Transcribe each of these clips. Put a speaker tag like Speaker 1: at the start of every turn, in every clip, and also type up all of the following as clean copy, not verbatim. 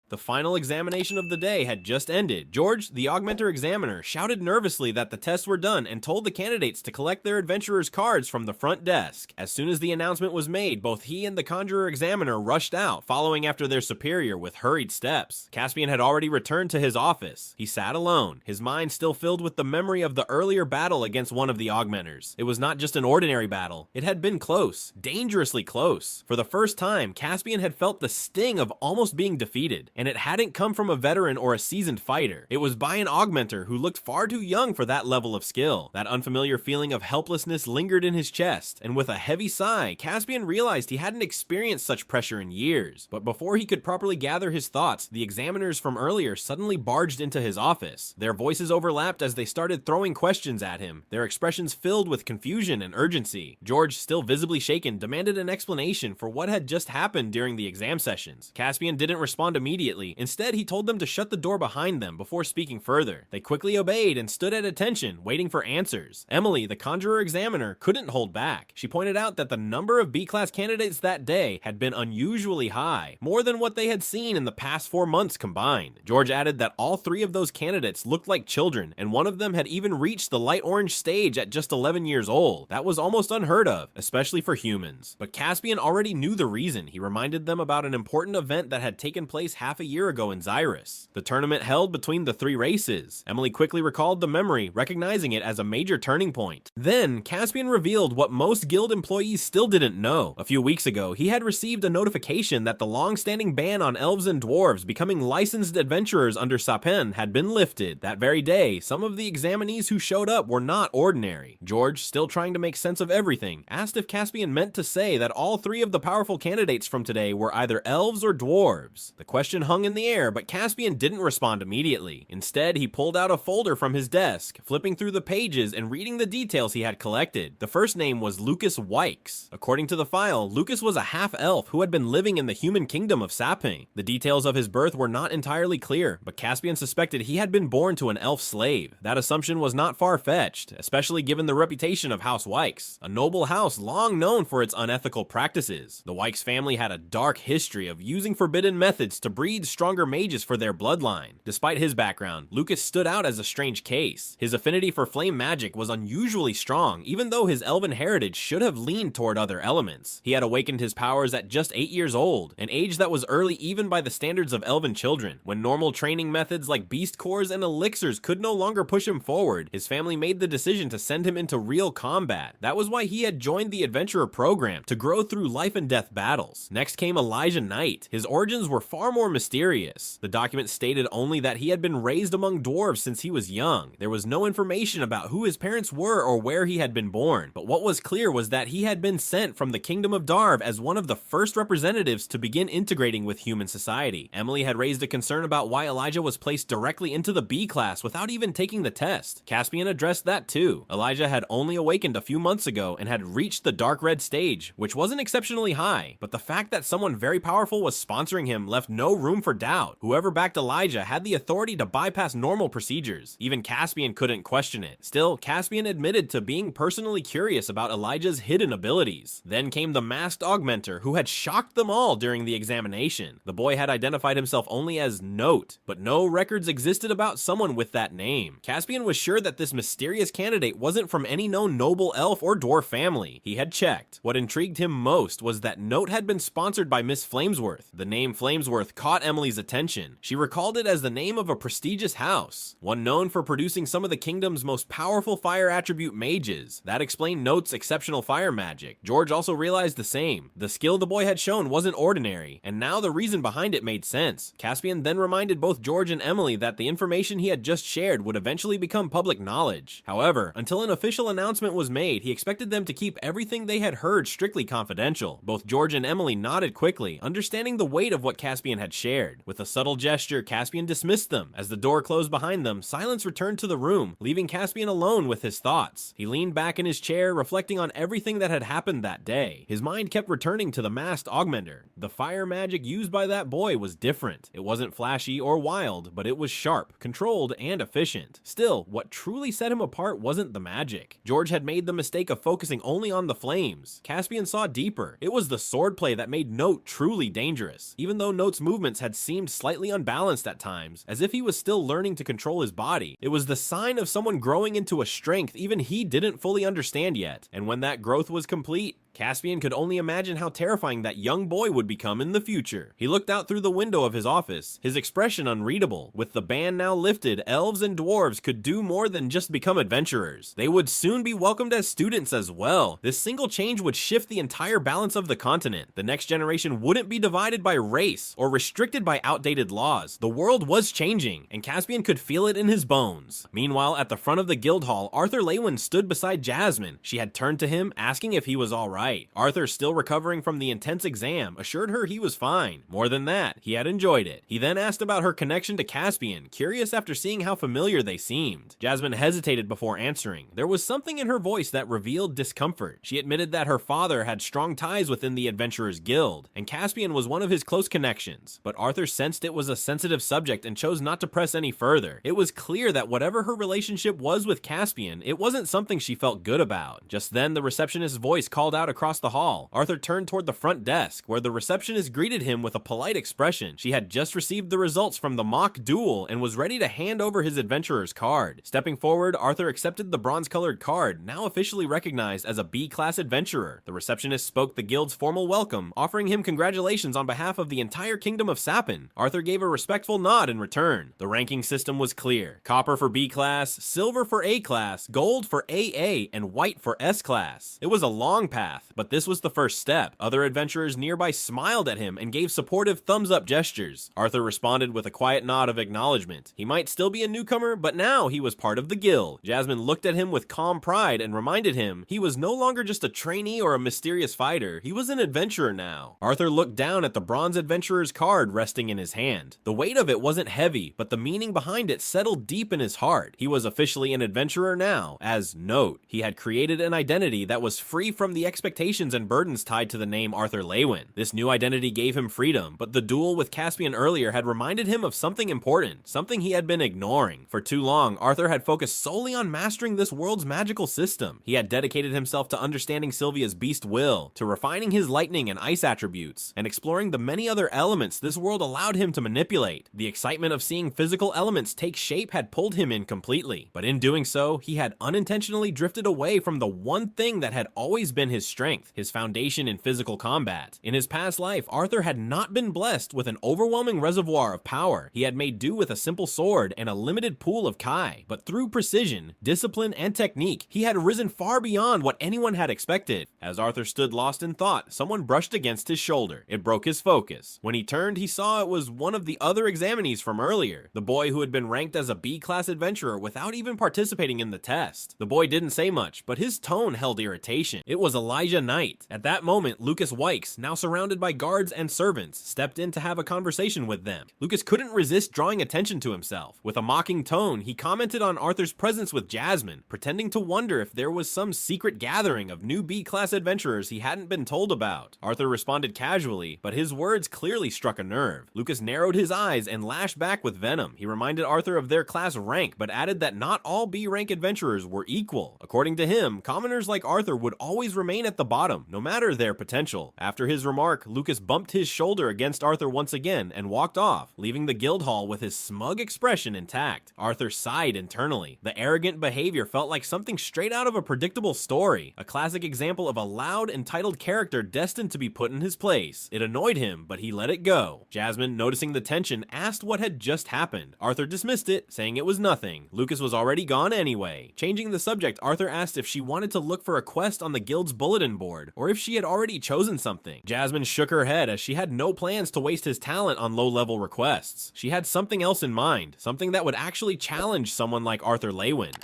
Speaker 1: The final examination of the day had just ended. George, the augmenter examiner, shouted nervously that the tests were done and told the candidates to collect their adventurer's cards from the front desk. As soon as the announcement was made, both he and the conjurer examiner rushed out, following after their superior with hurried steps. Caspian had already returned to his office. He sat alone, his mind still filled with the memory of the earlier battle against one of the augmenters. It was not just an ordinary battle. It had been close, dangerously close. For the first time, Caspian had felt the sting of almost being defeated. And it hadn't come from a veteran or a seasoned fighter. It was by an augmenter who looked far too young for that level of skill. That unfamiliar feeling of helplessness lingered in his chest, and with a heavy sigh, Caspian realized he hadn't experienced such pressure in years. But before he could properly gather his thoughts, the examiners from earlier suddenly barged into his office. Their voices overlapped as they started throwing questions at him, their expressions filled with confusion and urgency. George, still visibly shaken, demanded an explanation for what had just happened during the exam sessions. Caspian didn't respond immediately. Instead, he told them to shut the door behind them before speaking further. They quickly obeyed and stood at attention, waiting for answers. Emily, the conjurer examiner, couldn't hold back. She pointed out that the number of B-class candidates that day had been unusually high, more than what they had seen in the past 4 months combined. George added that all 3 of those candidates looked like children, and one of them had even reached the light orange stage at just 11 years old. That was almost unheard of, especially for humans. But Caspian already knew the reason. He reminded them about an important event that had taken place half a year ago in Xyrus, the tournament held between the 3 races. Emily quickly recalled the memory, recognizing it as a major turning point. Then, Caspian revealed what most guild employees still didn't know. A few weeks ago, he had received a notification that the long-standing ban on elves and dwarves becoming licensed adventurers under Sapin had been lifted. That very day, some of the examinees who showed up were not ordinary. George, still trying to make sense of everything, asked if Caspian meant to say that all 3 of the powerful candidates from today were either elves or dwarves. The question hung in the air, but Caspian didn't respond immediately. Instead, he pulled out a folder from his desk, flipping through the pages and reading the details he had collected. The first name was Lucas Wykes. According to the file, Lucas was a half-elf who had been living in the human kingdom of Sapin. The details of his birth were not entirely clear, but Caspian suspected he had been born to an elf slave. That assumption was not far-fetched, especially given the reputation of House Wykes, a noble house long known for its unethical practices. The Wykes family had a dark history of using forbidden methods to breed stronger mages for their bloodline. Despite his background, Lucas stood out as a strange case. His affinity for flame magic was unusually strong, even though his elven heritage should have leaned toward other elements. He had awakened his powers at just 8 years old, an age that was early even by the standards of elven children. When normal training methods like beast cores and elixirs could no longer push him forward, his family made the decision to send him into real combat. That was why he had joined the adventurer program, to grow through life and death battles. Next came Elijah Knight. His origins were far more mysterious. The document stated only that he had been raised among dwarves since he was young. There was no information about who his parents were or where he had been born, but what was clear was that he had been sent from the kingdom of Darv as one of the first representatives to begin integrating with human society. Emily had raised a concern about why Elijah was placed directly into the B class without even taking the test. Caspian addressed that too. Elijah had only awakened a few months ago and had reached the dark red stage, which wasn't exceptionally high, but the fact that someone very powerful was sponsoring him left no room for doubt. Whoever backed Elijah had the authority to bypass normal procedures. Even Caspian couldn't question it. Still, Caspian admitted to being personally curious about Elijah's hidden abilities. Then came the masked augmenter, who had shocked them all during the examination. The boy had identified himself only as Note, but no records existed about someone with that name. Caspian was sure that this mysterious candidate wasn't from any known noble elf or dwarf family. He had checked. What intrigued him most was that Note had been sponsored by Miss Flamesworth. The name Flamesworth caught Emily's attention. She recalled it as the name of a prestigious house, one known for producing some of the kingdom's most powerful fire attribute mages. That explained Note's exceptional fire magic. George also realized the same. The skill the boy had shown wasn't ordinary, and now the reason behind it made sense. Caspian then reminded both George and Emily that the information he had just shared would eventually become public knowledge. However, until an official announcement was made, he expected them to keep everything they had heard strictly confidential. Both George and Emily nodded quickly, understanding the weight of what Caspian had shared. With a subtle gesture, Caspian dismissed them. As the door closed behind them, silence returned to the room, leaving Caspian alone with his thoughts. He leaned back in his chair, reflecting on everything that had happened that day. His mind kept returning to the masked augmenter. The fire magic used by that boy was different. It wasn't flashy or wild, but it was sharp, controlled, and efficient. Still, what truly set him apart wasn't the magic. George had made the mistake of focusing only on the flames. Caspian saw deeper. It was the swordplay that made Note truly dangerous. Even though Note's movements movements had seemed slightly unbalanced at times, as if he was still learning to control his body. It was the sign of someone growing into a strength even he didn't fully understand yet, and when that growth was complete, Caspian could only imagine how terrifying that young boy would become in the future. He looked out through the window of his office, his expression unreadable. With the ban now lifted, elves and dwarves could do more than just become adventurers. They would soon be welcomed as students as well. This single change would shift the entire balance of the continent. The next generation wouldn't be divided by race or restricted by outdated laws. The world was changing, and Caspian could feel it in his bones. Meanwhile, at the front of the guild hall, Arthur Leywin stood beside Jasmine. She had turned to him, asking if he was alright. Arthur, still recovering from the intense exam, assured her he was fine. More than that, he had enjoyed it. He then asked about her connection to Caspian, curious after seeing how familiar they seemed. Jasmine hesitated before answering. There was something in her voice that revealed discomfort. She admitted that her father had strong ties within the Adventurers Guild, and Caspian was one of his close connections. But Arthur sensed it was a sensitive subject and chose not to press any further. It was clear that whatever her relationship was with Caspian, it wasn't something she felt good about. Just then, the receptionist's voice called out across the hall. Arthur turned toward the front desk, where the receptionist greeted him with a polite expression. She had just received the results from the mock duel and was ready to hand over his adventurer's card. Stepping forward, Arthur accepted the bronze-colored card, now officially recognized as a B-class adventurer. The receptionist spoke the guild's formal welcome, offering him congratulations on behalf of the entire kingdom of Sapin. Arthur gave a respectful nod in return. The ranking system was clear: copper for B-class, silver for A-class, gold for AA, and white for S-class. It was a long path, but this was the first step. Other adventurers nearby smiled at him and gave supportive thumbs-up gestures. Arthur responded with a quiet nod of acknowledgement. He might still be a newcomer, but now he was part of the guild. Jasmine looked at him with calm pride and reminded him he was no longer just a trainee or a mysterious fighter. He was an adventurer now. Arthur looked down at the bronze adventurer's card resting in his hand. The weight of it wasn't heavy, but the meaning behind it settled deep in his heart. He was officially an adventurer now, as note, he had created an identity that was free from the expectations and burdens tied to the name Arthur Leywin. This new identity gave him freedom, but the duel with Caspian earlier had reminded him of something important, something he had been ignoring. For too long, Arthur had focused solely on mastering this world's magical system. He had dedicated himself to understanding Sylvia's beast will, to refining his lightning and ice attributes, and exploring the many other elements this world allowed him to manipulate. The excitement of seeing physical elements take shape had pulled him in completely, but in doing so, he had unintentionally drifted away from the one thing that had always been his strength, his foundation in physical combat. In his past life, Arthur had not been blessed with an overwhelming reservoir of power. He had made do with a simple sword and a limited pool of kai, but through precision, discipline, and technique, he had risen far beyond what anyone had expected. As Arthur stood lost in thought, someone brushed against his shoulder. It broke his focus. When he turned, he saw it was one of the other examinees from earlier, the boy who had been ranked as a B-class adventurer without even participating in the test. The boy didn't say much, but his tone held irritation. It was Elijah Knight. At that moment, Lucas Wykes, now surrounded by guards and servants, stepped in to have a conversation with them. Lucas couldn't resist drawing attention to himself. With a mocking tone, he commented on Arthur's presence with Jasmine, pretending to wonder if there was some secret gathering of new B-class adventurers he hadn't been told about. Arthur responded casually, but his words clearly struck a nerve. Lucas narrowed his eyes and lashed back with venom. He reminded Arthur of their class rank, but added that not all B-rank adventurers were equal. According to him, commoners like Arthur would always remain at the bottom, no matter their potential. After his remark, Lucas bumped his shoulder against Arthur once again and walked off, leaving the guild hall with his smug expression intact. Arthur sighed internally. The arrogant behavior felt like something straight out of a predictable story, a classic example of a loud, entitled character destined to be put in his place. It annoyed him, but he let it go. Jasmine, noticing the tension, asked what had just happened. Arthur dismissed it, saying it was nothing. Lucas was already gone anyway. Changing the subject, Arthur asked if she wanted to look for a quest on the guild's bulletin board, or if she had already chosen something. Jasmine shook her head as she had no plans to waste his talent on low-level requests. She had something else in mind, something that would actually challenge someone like Arthur Leywin.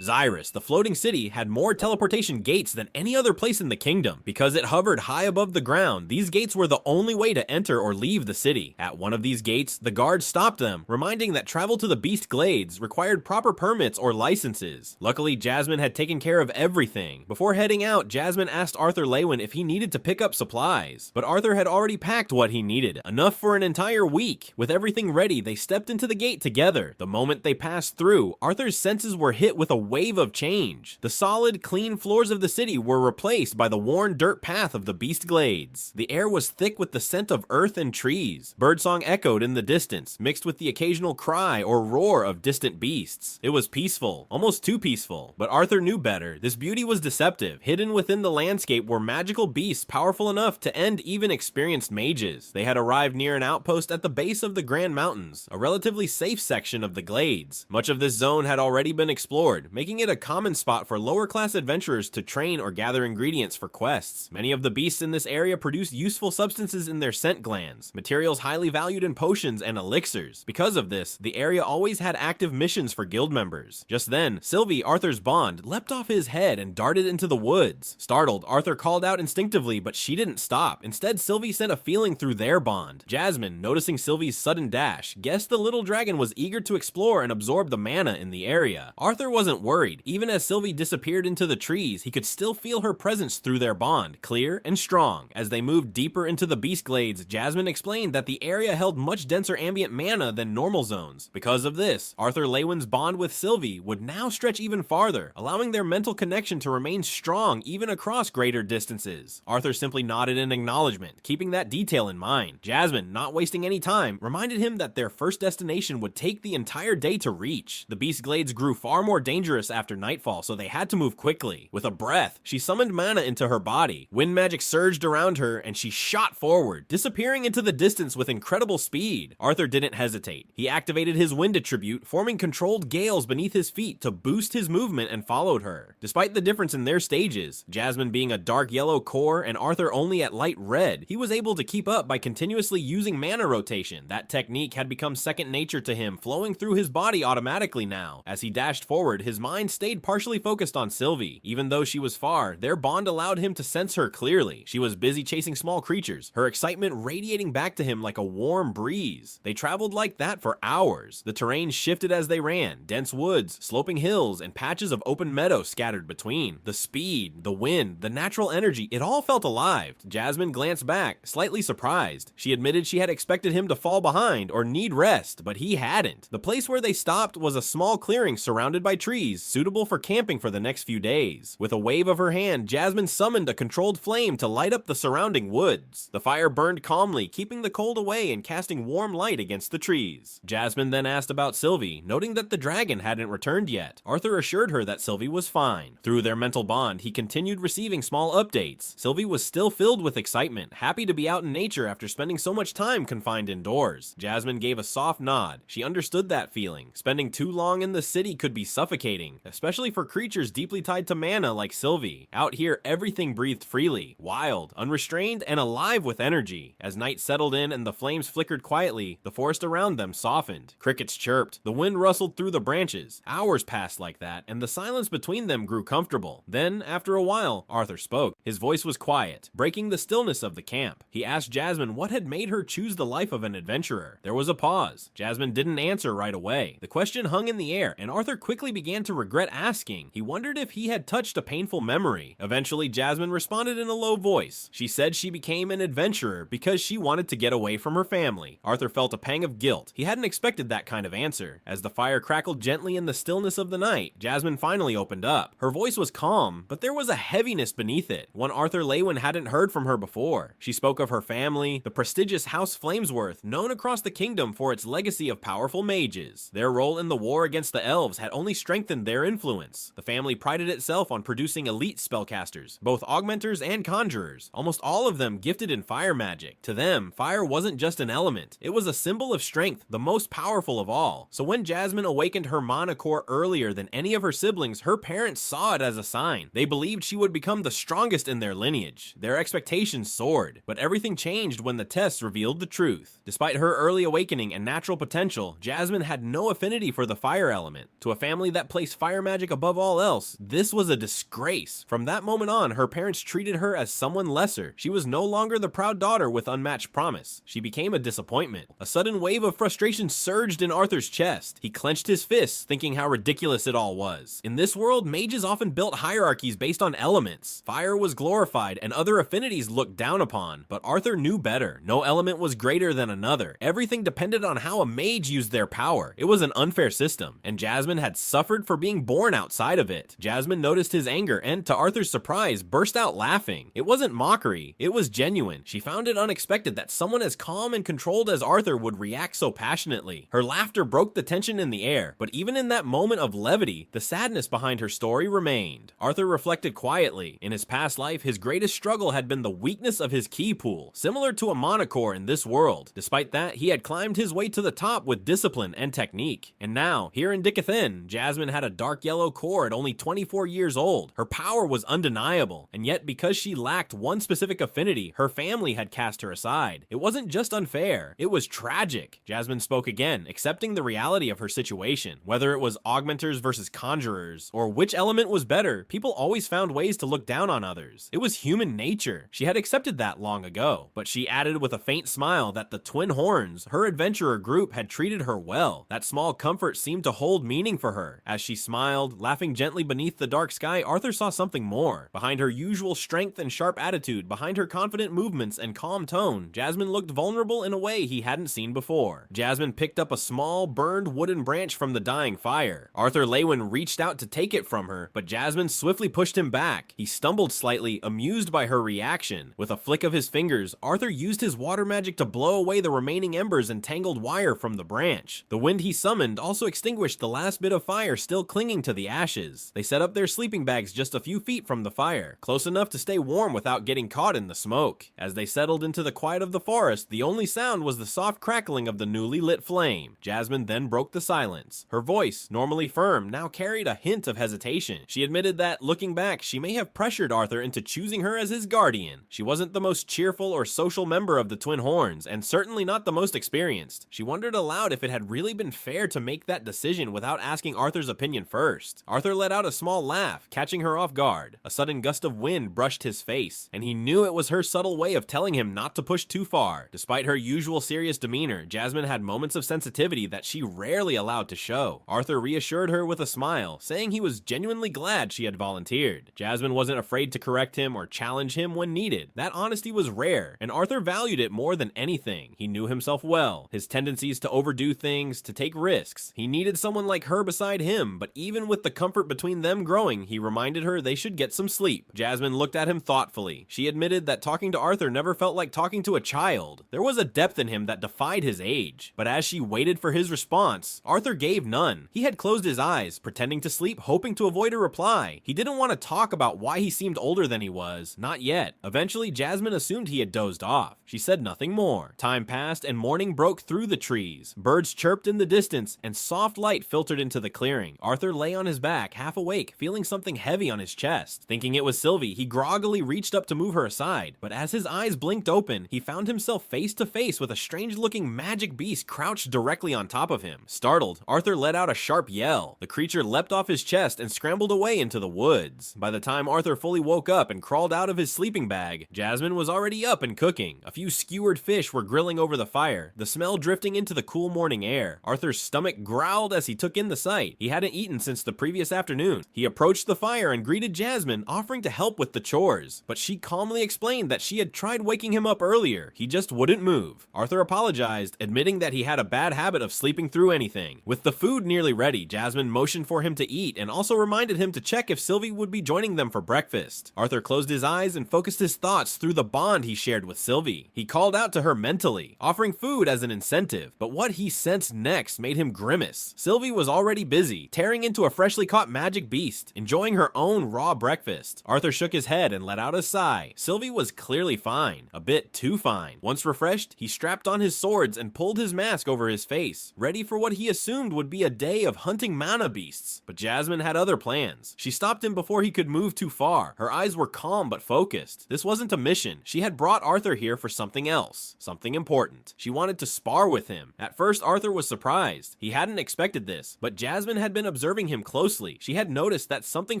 Speaker 1: Xyrus, the floating city, had more teleportation gates than any other place in the kingdom. Because it hovered high above the ground, these gates were the only way to enter or leave the city. At one of these gates, the guard stopped them, reminding that travel to the Beast Glades required proper permits or licenses. Luckily, Jasmine had taken care of everything. Before heading out, Jasmine asked Arthur Leywin if he needed to pick up supplies. But Arthur had already packed what he needed, enough for an entire week. With everything ready, they stepped into the gate together. The moment they passed through, Arthur's senses were hit with a wave of change. The solid, clean floors of the city were replaced by the worn dirt path of the Beast Glades. The air was thick with the scent of earth and trees. Birdsong echoed in the distance, mixed with the occasional cry or roar of distant beasts. It was peaceful, almost too peaceful. But Arthur knew better. This beauty was deceptive. Hidden within the landscape were magical beasts powerful enough to end even experienced mages. They had arrived near an outpost at the base of the Grand Mountains, a relatively safe section of the Glades. Much of this zone had already been explored, making it a common spot for lower-class adventurers to train or gather ingredients for quests. Many of the beasts in this area produced useful substances in their scent glands, materials highly valued in potions and elixirs. Because of this, the area always had active missions for guild members. Just then, Sylvie, Arthur's bond, leapt off his head and darted into the woods. Startled, Arthur called out instinctively, but she didn't stop. Instead, Sylvie sent a feeling through their bond. Jasmine, noticing Sylvie's sudden dash, guessed the little dragon was eager to explore and absorb the mana in the area. Arthur wasn't worried. Even as Sylvie disappeared into the trees, he could still feel her presence through their bond, clear and strong. As they moved deeper into the Beast Glades, Jasmine explained that the area held much denser ambient mana than normal zones. Because of this, Arthur Leywin's bond with Sylvie would now stretch even farther, allowing their mental connection to remain strong even across greater distances. Arthur simply nodded in acknowledgement, keeping that detail in mind. Jasmine, not wasting any time, reminded him that their first destination would take the entire day to reach. The Beast Glades grew far more dangerous after nightfall, so they had to move quickly. With a breath, she summoned mana into her body. Wind magic surged around her, and she shot forward, disappearing into the distance with incredible speed. Arthur didn't hesitate. He activated his wind attribute, forming controlled gales beneath his feet to boost his movement, and followed her. Despite the difference in their stages, Jasmine being a dark yellow core and Arthur only at light red, he was able to keep up by continuously using mana rotation. That technique had become second nature to him, flowing through his body automatically now. As he dashed forward, his mind stayed partially focused on Sylvie. Even though she was far, their bond allowed him to sense her clearly. She was busy chasing small creatures, her excitement radiating back to him like a warm breeze. They traveled like that for hours. The terrain shifted as they ran. Dense woods, sloping hills, and patches of open meadow scattered between. The speed, the wind, the natural energy, it all felt alive. Jasmine glanced back, slightly surprised. She admitted she had expected him to fall behind or need rest, but he hadn't. The place where they stopped was a small clearing surrounded by trees, suitable for camping for the next few days. With a wave of her hand, Jasmine summoned a controlled flame to light up the surrounding woods. The fire burned calmly, keeping the cold away and casting warm light against the trees. Jasmine then asked about Sylvie, noting that the dragon hadn't returned yet. Arthur assured her that Sylvie was fine. Through their mental bond, he continued receiving small updates. Sylvie was still filled with excitement, happy to be out in nature after spending so much time confined indoors. Jasmine gave a soft nod. She understood that feeling. Spending too long in the city could be suffocating, especially for creatures deeply tied to mana like Sylvie. Out here, everything breathed freely, wild, unrestrained, and alive with energy. As night settled in and the flames flickered quietly, the forest around them softened. Crickets chirped, the wind rustled through the branches. Hours passed like that, and the silence between them grew comfortable. Then, after a while, Arthur spoke. His voice was quiet, breaking the stillness of the camp. He asked Jasmine what had made her choose the life of an adventurer. There was a pause. Jasmine didn't answer right away. The question hung in the air, and Arthur quickly began to regret asking. He wondered if he had touched a painful memory. Eventually, Jasmine responded in a low voice. She said she became an adventurer because she wanted to get away from her family. Arthur felt a pang of guilt. He hadn't expected that kind of answer. As the fire crackled gently in the stillness of the night, Jasmine finally opened up. Her voice was calm, but there was a heaviness beneath it, one Arthur Leywin hadn't heard from her before. She spoke of her family, the prestigious House Flamesworth, known across the kingdom for its legacy of powerful mages. Their role in the war against the elves had only strengthened their influence. The family prided itself on producing elite spellcasters, both augmenters and conjurers, almost all of them gifted in fire magic. To them, fire wasn't just an element, it was a symbol of strength, the most powerful of all. So when Jasmine awakened her mana core earlier than any of her siblings, her parents saw it as a sign. They believed she would become the strongest in their lineage. Their expectations soared, but everything changed when the tests revealed the truth. Despite her early awakening and natural potential, Jasmine had no affinity for the fire element. To a family that placed fire magic above all else, this was a disgrace. From that moment on, her parents treated her as someone lesser. She was no longer the proud daughter with unmatched promise. She became a disappointment. A sudden wave of frustration surged in Arthur's chest. He clenched his fists, thinking how ridiculous it all was. In this world, mages often built hierarchies based on elements. Fire was glorified and other affinities looked down upon, but Arthur knew better. No element was greater than another. Everything depended on how a mage used their power. It was an unfair system, and Jasmine had suffered for for being born outside of it. Jasmine noticed his anger and, to Arthur's surprise, burst out laughing. It wasn't mockery, it was genuine. She found it unexpected that someone as calm and controlled as Arthur would react so passionately. Her laughter broke the tension in the air, but even in that moment of levity, the sadness behind her story remained. Arthur reflected quietly. In his past life, his greatest struggle had been the weakness of his ki pool, similar to a monocore in this world. Despite that, he had climbed his way to the top with discipline and technique. And now, here in Dicathen, Jasmine had a dark yellow core at only 24 years old. Her power was undeniable, and yet because she lacked one specific affinity, her family had cast her aside. It wasn't just unfair, it was tragic. Jasmine spoke again, accepting the reality of her situation. Whether it was augmenters versus conjurers, or which element was better, people always found ways to look down on others. It was human nature. She had accepted that long ago, but she added with a faint smile that the Twin Horns, her adventurer group, had treated her well. That small comfort seemed to hold meaning for her. As she smiled, laughing gently beneath the dark sky, Arthur saw something more. Behind her usual strength and sharp attitude, behind her confident movements and calm tone, Jasmine looked vulnerable in a way he hadn't seen before. Jasmine picked up a small, burned wooden branch from the dying fire. Arthur Leywin reached out to take it from her, but Jasmine swiftly pushed him back. He stumbled slightly, amused by her reaction. With a flick of his fingers, Arthur used his water magic to blow away the remaining embers and tangled wire from the branch. The wind he summoned also extinguished the last bit of fire still clinging to the ashes. They set up their sleeping bags just a few feet from the fire, close enough to stay warm without getting caught in the smoke. As they settled into the quiet of the forest, the only sound was the soft crackling of the newly lit flame. Jasmine then broke the silence. Her voice, normally firm, now carried a hint of hesitation. She admitted that, looking back, she may have pressured Arthur into choosing her as his guardian. She wasn't the most cheerful or social member of the Twin Horns, and certainly not the most experienced. She wondered aloud if it had really been fair to make that decision without asking Arthur's opinion first. Arthur let out a small laugh, catching her off guard. A sudden gust of wind brushed his face, and he knew it was her subtle way of telling him not to push too far. Despite her usual serious demeanor, Jasmine had moments of sensitivity that she rarely allowed to show. Arthur reassured her with a smile, saying he was genuinely glad she had volunteered. Jasmine wasn't afraid to correct him or challenge him when needed. That honesty was rare, and Arthur valued it more than anything. He knew himself well, his tendencies to overdo things, to take risks. He needed someone like her beside him, but even with the comfort between them growing, he reminded her they should get some sleep. Jasmine looked at him thoughtfully. She admitted that talking to Arthur never felt like talking to a child. There was a depth in him that defied his age. But as she waited for his response, Arthur gave none. He had closed his eyes, pretending to sleep, hoping to avoid a reply. He didn't want to talk about why he seemed older than he was. Not yet. Eventually, Jasmine assumed he had dozed off. She said nothing more. Time passed and morning broke through the trees. Birds chirped in the distance and soft light filtered into the clearing. Arthur lay on his back, half awake, feeling something heavy on his chest. Thinking it was Sylvie, he groggily reached up to move her aside, but as his eyes blinked open, he found himself face to face with a strange-looking magic beast crouched directly on top of him. Startled, Arthur let out a sharp yell. The creature leapt off his chest and scrambled away into the woods. By the time Arthur fully woke up and crawled out of his sleeping bag, Jasmine was already up and cooking. A few skewered fish were grilling over the fire, the smell drifting into the cool morning air. Arthur's stomach growled as he took in the sight. He hadn't eaten since the previous afternoon. He approached the fire and greeted Jasmine, offering to help with the chores, but she calmly explained that she had tried waking him up earlier. He just wouldn't move. Arthur apologized, admitting that he had a bad habit of sleeping through anything. With the food nearly ready, Jasmine motioned for him to eat and also reminded him to check if Sylvie would be joining them for breakfast. Arthur closed his eyes and focused his thoughts through the bond he shared with Sylvie. He called out to her mentally, offering food as an incentive, but what he sensed next made him grimace. Sylvie was already busy, tearing into a freshly caught magic beast, enjoying her own raw breakfast. Arthur shook his head and let out a sigh. Sylvie was clearly fine, a bit too fine. Once refreshed, he strapped on his swords and pulled his mask over his face, ready for what he assumed would be a day of hunting mana beasts. But Jasmine had other plans. She stopped him before he could move too far. Her eyes were calm but focused. This wasn't a mission. She had brought Arthur here for something else, something important. She wanted to spar with him. At first, Arthur was surprised. He hadn't expected this, but Jasmine had been observing him closely. She had noticed that something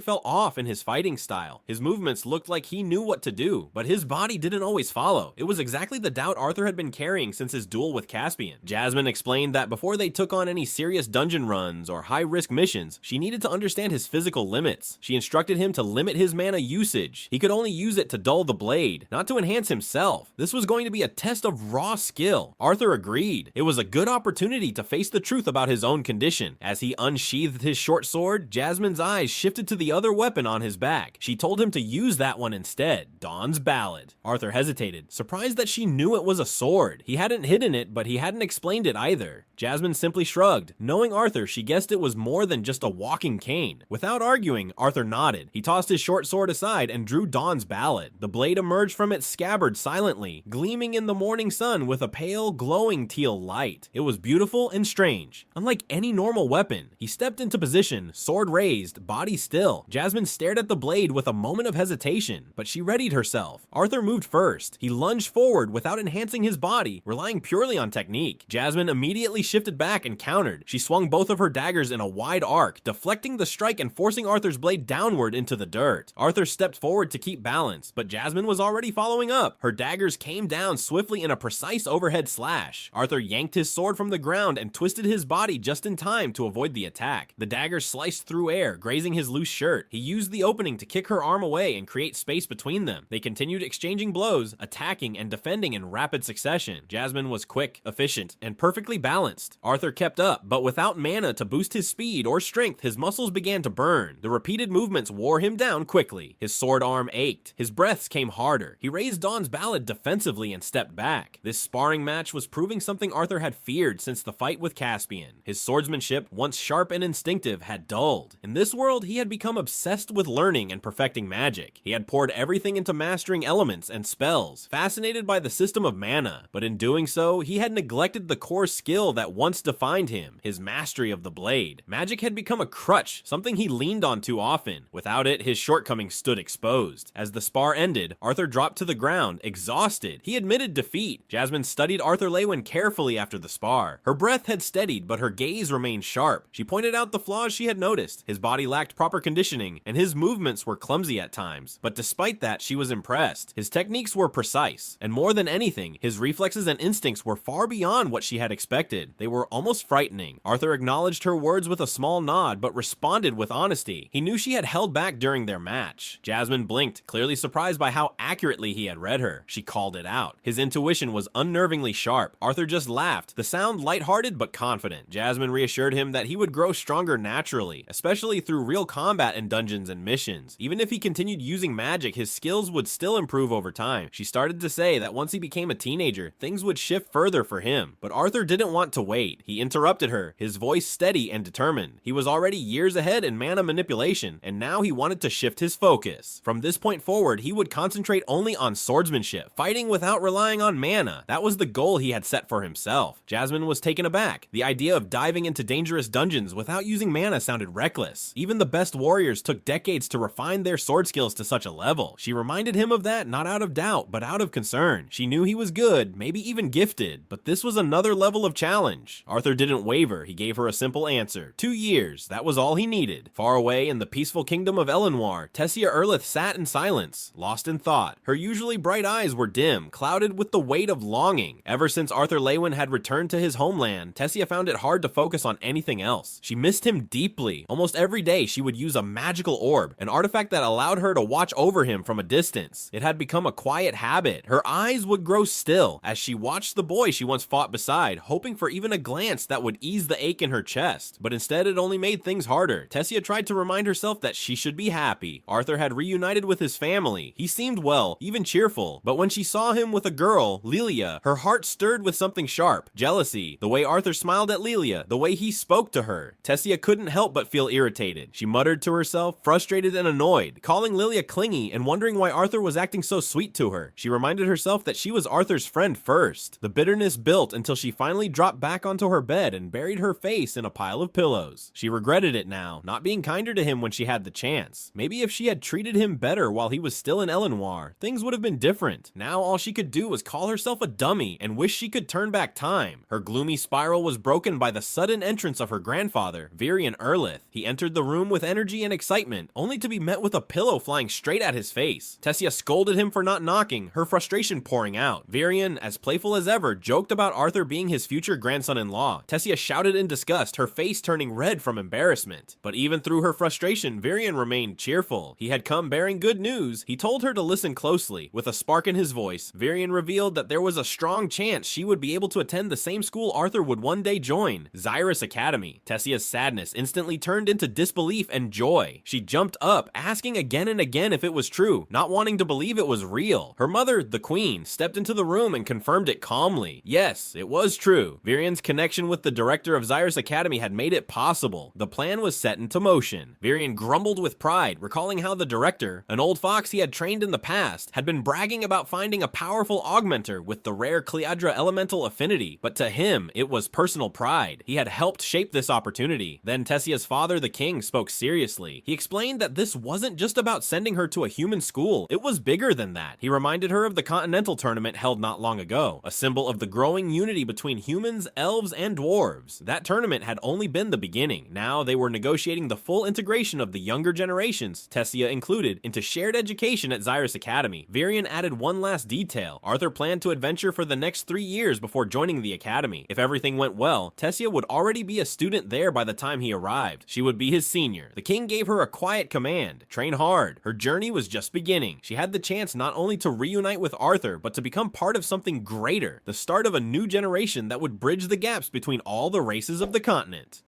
Speaker 1: felt off in his fighting style. His movements looked like he knew what to do, but his body didn't always follow. It was exactly the doubt Arthur had been carrying since his duel with Caspian. Jasmine explained that before they took on any serious dungeon runs or high-risk missions, she needed to understand his physical limits. She instructed him to limit his mana usage. He could only use it to dull the blade, not to enhance himself. This was going to be a test of raw skill. Arthur agreed. It was a good opportunity to face the truth about his own condition. As he unsheathed his short sword, Jasmine's eyes shifted to the other weapon on his back. She told him to use that one instead, Dawn's Ballad. Arthur hesitated, surprised that she knew it was a sword. He hadn't hidden it, but he hadn't explained it either. Jasmine simply shrugged. Knowing Arthur, she guessed it was more than just a walking cane. Without arguing, Arthur nodded. He tossed his short sword aside and drew Dawn's Ballad. The blade emerged from its scabbard silently, gleaming in the morning sun with a pale, glowing teal light. It was beautiful and strange. Unlike any normal weapon, he stepped into position, sword raised, body still. Jasmine stared at the blade with a moment of hesitation, but she readied herself. Arthur moved first. He lunged forward without enhancing his body, relying purely on technique. Jasmine immediately shifted back and countered. She swung both of her daggers in a wide arc, deflecting the strike and forcing Arthur's blade downward into the dirt. Arthur stepped forward to keep balance, but Jasmine was already following up. Her daggers came down swiftly in a precise overhead slash. Arthur yanked his sword from the ground and twisted his body just in time to avoid the attack. The dagger sliced through air, grazing his loose shirt. He used the opening to kick her arm away and create space between them. They continued exchanging blows, attacking and defending in rapid succession. Jasmine was quick, efficient, and perfectly balanced. Arthur kept up, but without mana to boost his speed or strength, his muscles began to burn. The repeated movements wore him down quickly. His sword arm ached. His breaths came harder. He raised Dawn's Ballad defensively and stepped back. This sparring match was proving something Arthur had feared since the fight with Caspian. His swordsmanship, once sharp and instinctive, had dulled. In this world, he had become obsessed with learning and perfecting magic. He had poured everything into mastering elements and spells, fascinated by the system of mana, but in doing so, he had neglected the core skill that once defined him, his mastery of the blade. Magic had become a crutch, something he leaned on too often. Without it, his shortcomings stood exposed. As the spar ended, Arthur dropped to the ground, exhausted. He admitted defeat. Jasmine studied Arthur Leywin carefully after the spar. Her breath had steadied, but her gaze remained sharp. She pointed out the flaws she had noticed. His body lacked proper conditioning, and his movements were clumsy at times. But despite that, she was impressed. His techniques were precise, and more than anything, his reflexes and instincts were far beyond what she had expected. They were almost frightening. Arthur acknowledged her words with a small nod, but responded with honesty. He knew she had held back during their match. Jasmine blinked, clearly surprised by how accurately he had read her. She called it out. His intuition was unnervingly sharp. Arthur just laughed, the sound lighthearted but confident. Jasmine reassured him that he would grow stronger naturally, especially through real combat in dungeons and missions. Even if he continued using magic, his skills would still improve over time. She started to say that once he became a teenager, things would shift further for him. But Arthur didn't want to wait. He interrupted her, his voice steady and determined. He was already years ahead in mana manipulation, and now he wanted to shift his focus. From this point forward, he would concentrate only on swordsmanship, fighting without relying on mana. That was the goal he had set for himself. Jasmine was taken aback. The idea of diving into dangerous dungeons without using mana sounded reckless. Even the best warriors took decades to refine their sword skills to such a level. She reminded him of that not out of doubt, but out of concern. She knew he was good, maybe even gifted, but this was another level of challenge. Arthur didn't waver. He gave her a simple answer. 2 years. That was all he needed. Far away in the peaceful kingdom of Elenoir, Tessia Erlith sat in silence, lost in thought. Her usually bright eyes were dim, clouded with the weight of longing. Ever since Arthur Leywin had returned to his homeland, Tessia found it hard to focus on anything else. She missed him deeply. Almost every day she would use a magical orb, an artifact that allowed her to watch over him from a distance. It had become a quiet habit. Her eyes would grow still as she watched the boy she once fought beside, hoping for even a glance that would ease the ache in her chest. But instead it only made things harder. Tessia tried to remind herself that she should be happy. Arthur had reunited with his family. He seemed well, even cheerful. But when she saw him with a girl, Lilia, her heart stirred with something sharp. Jealousy. The way Arthur smiled at Lilia, the way he spoke to her. Tessia couldn't help but feel irritated. She muttered to herself, frustrated and annoyed, calling Lilia clingy and wondering why Arthur was acting so sweet to her. She reminded herself that she was Arthur's friend first. The bitterness built until she finally dropped back onto her bed and buried her face in a pile of pillows. She regretted it now, not being kinder to him when she had the chance. Maybe if she had treated him better while he was still in Elenoir, things would have been different. Now all she could do was call herself a dummy and wish she could turn back time. Her gloomy spiral was broken by the sudden entrance of her grandfather, Virian Erlith. He entered the room with energy and excitement, only to be met with a pillow flying straight at his face. Tessia scolded him for not knocking, her frustration pouring out. Virian, as playful as ever, joked about Arthur being his future grandson-in-law. Tessia shouted in disgust, her face turning red from embarrassment. But even through her frustration, Virian remained cheerful. He had come bearing good news. He told her to listen closely. With a spark in his voice, Virian revealed that there was a strong chance she would be able to attend the same school Arthur would one day join, Xyrus Academy. Tessia's sadness sadness instantly turned into disbelief and joy. She jumped up, asking again and again if it was true, not wanting to believe it was real. Her mother, the queen, stepped into the room and confirmed it calmly. Yes, it was true. Virian's connection with the director of Xyrus Academy had made it possible. The plan was set into motion. Virian grumbled with pride, recalling how the director, an old fox he had trained in the past, had been bragging about finding a powerful augmenter with the rare Cleadra elemental affinity, but to him, it was personal pride. He had helped shape this opportunity. Then Tessia's father, the king, spoke seriously. He explained that this wasn't just about sending her to a human school, it was bigger than that. He reminded her of the Continental Tournament held not long ago, a symbol of the growing unity between humans, elves, and dwarves. That tournament had only been the beginning. Now they were negotiating the full integration of the younger generations, Tessia included, into shared education at Xyrus Academy. Virian added one last detail. Arthur planned to adventure for the next 3 years before joining the academy. If everything went well, Tessia would already be a student there by the time he arrived. She would be his senior. The king gave her a quiet command: train hard. Her journey was just beginning. She had the chance not only to reunite with Arthur, but to become part of something greater, the start of a new generation that would bridge the gaps between all the races of the continent.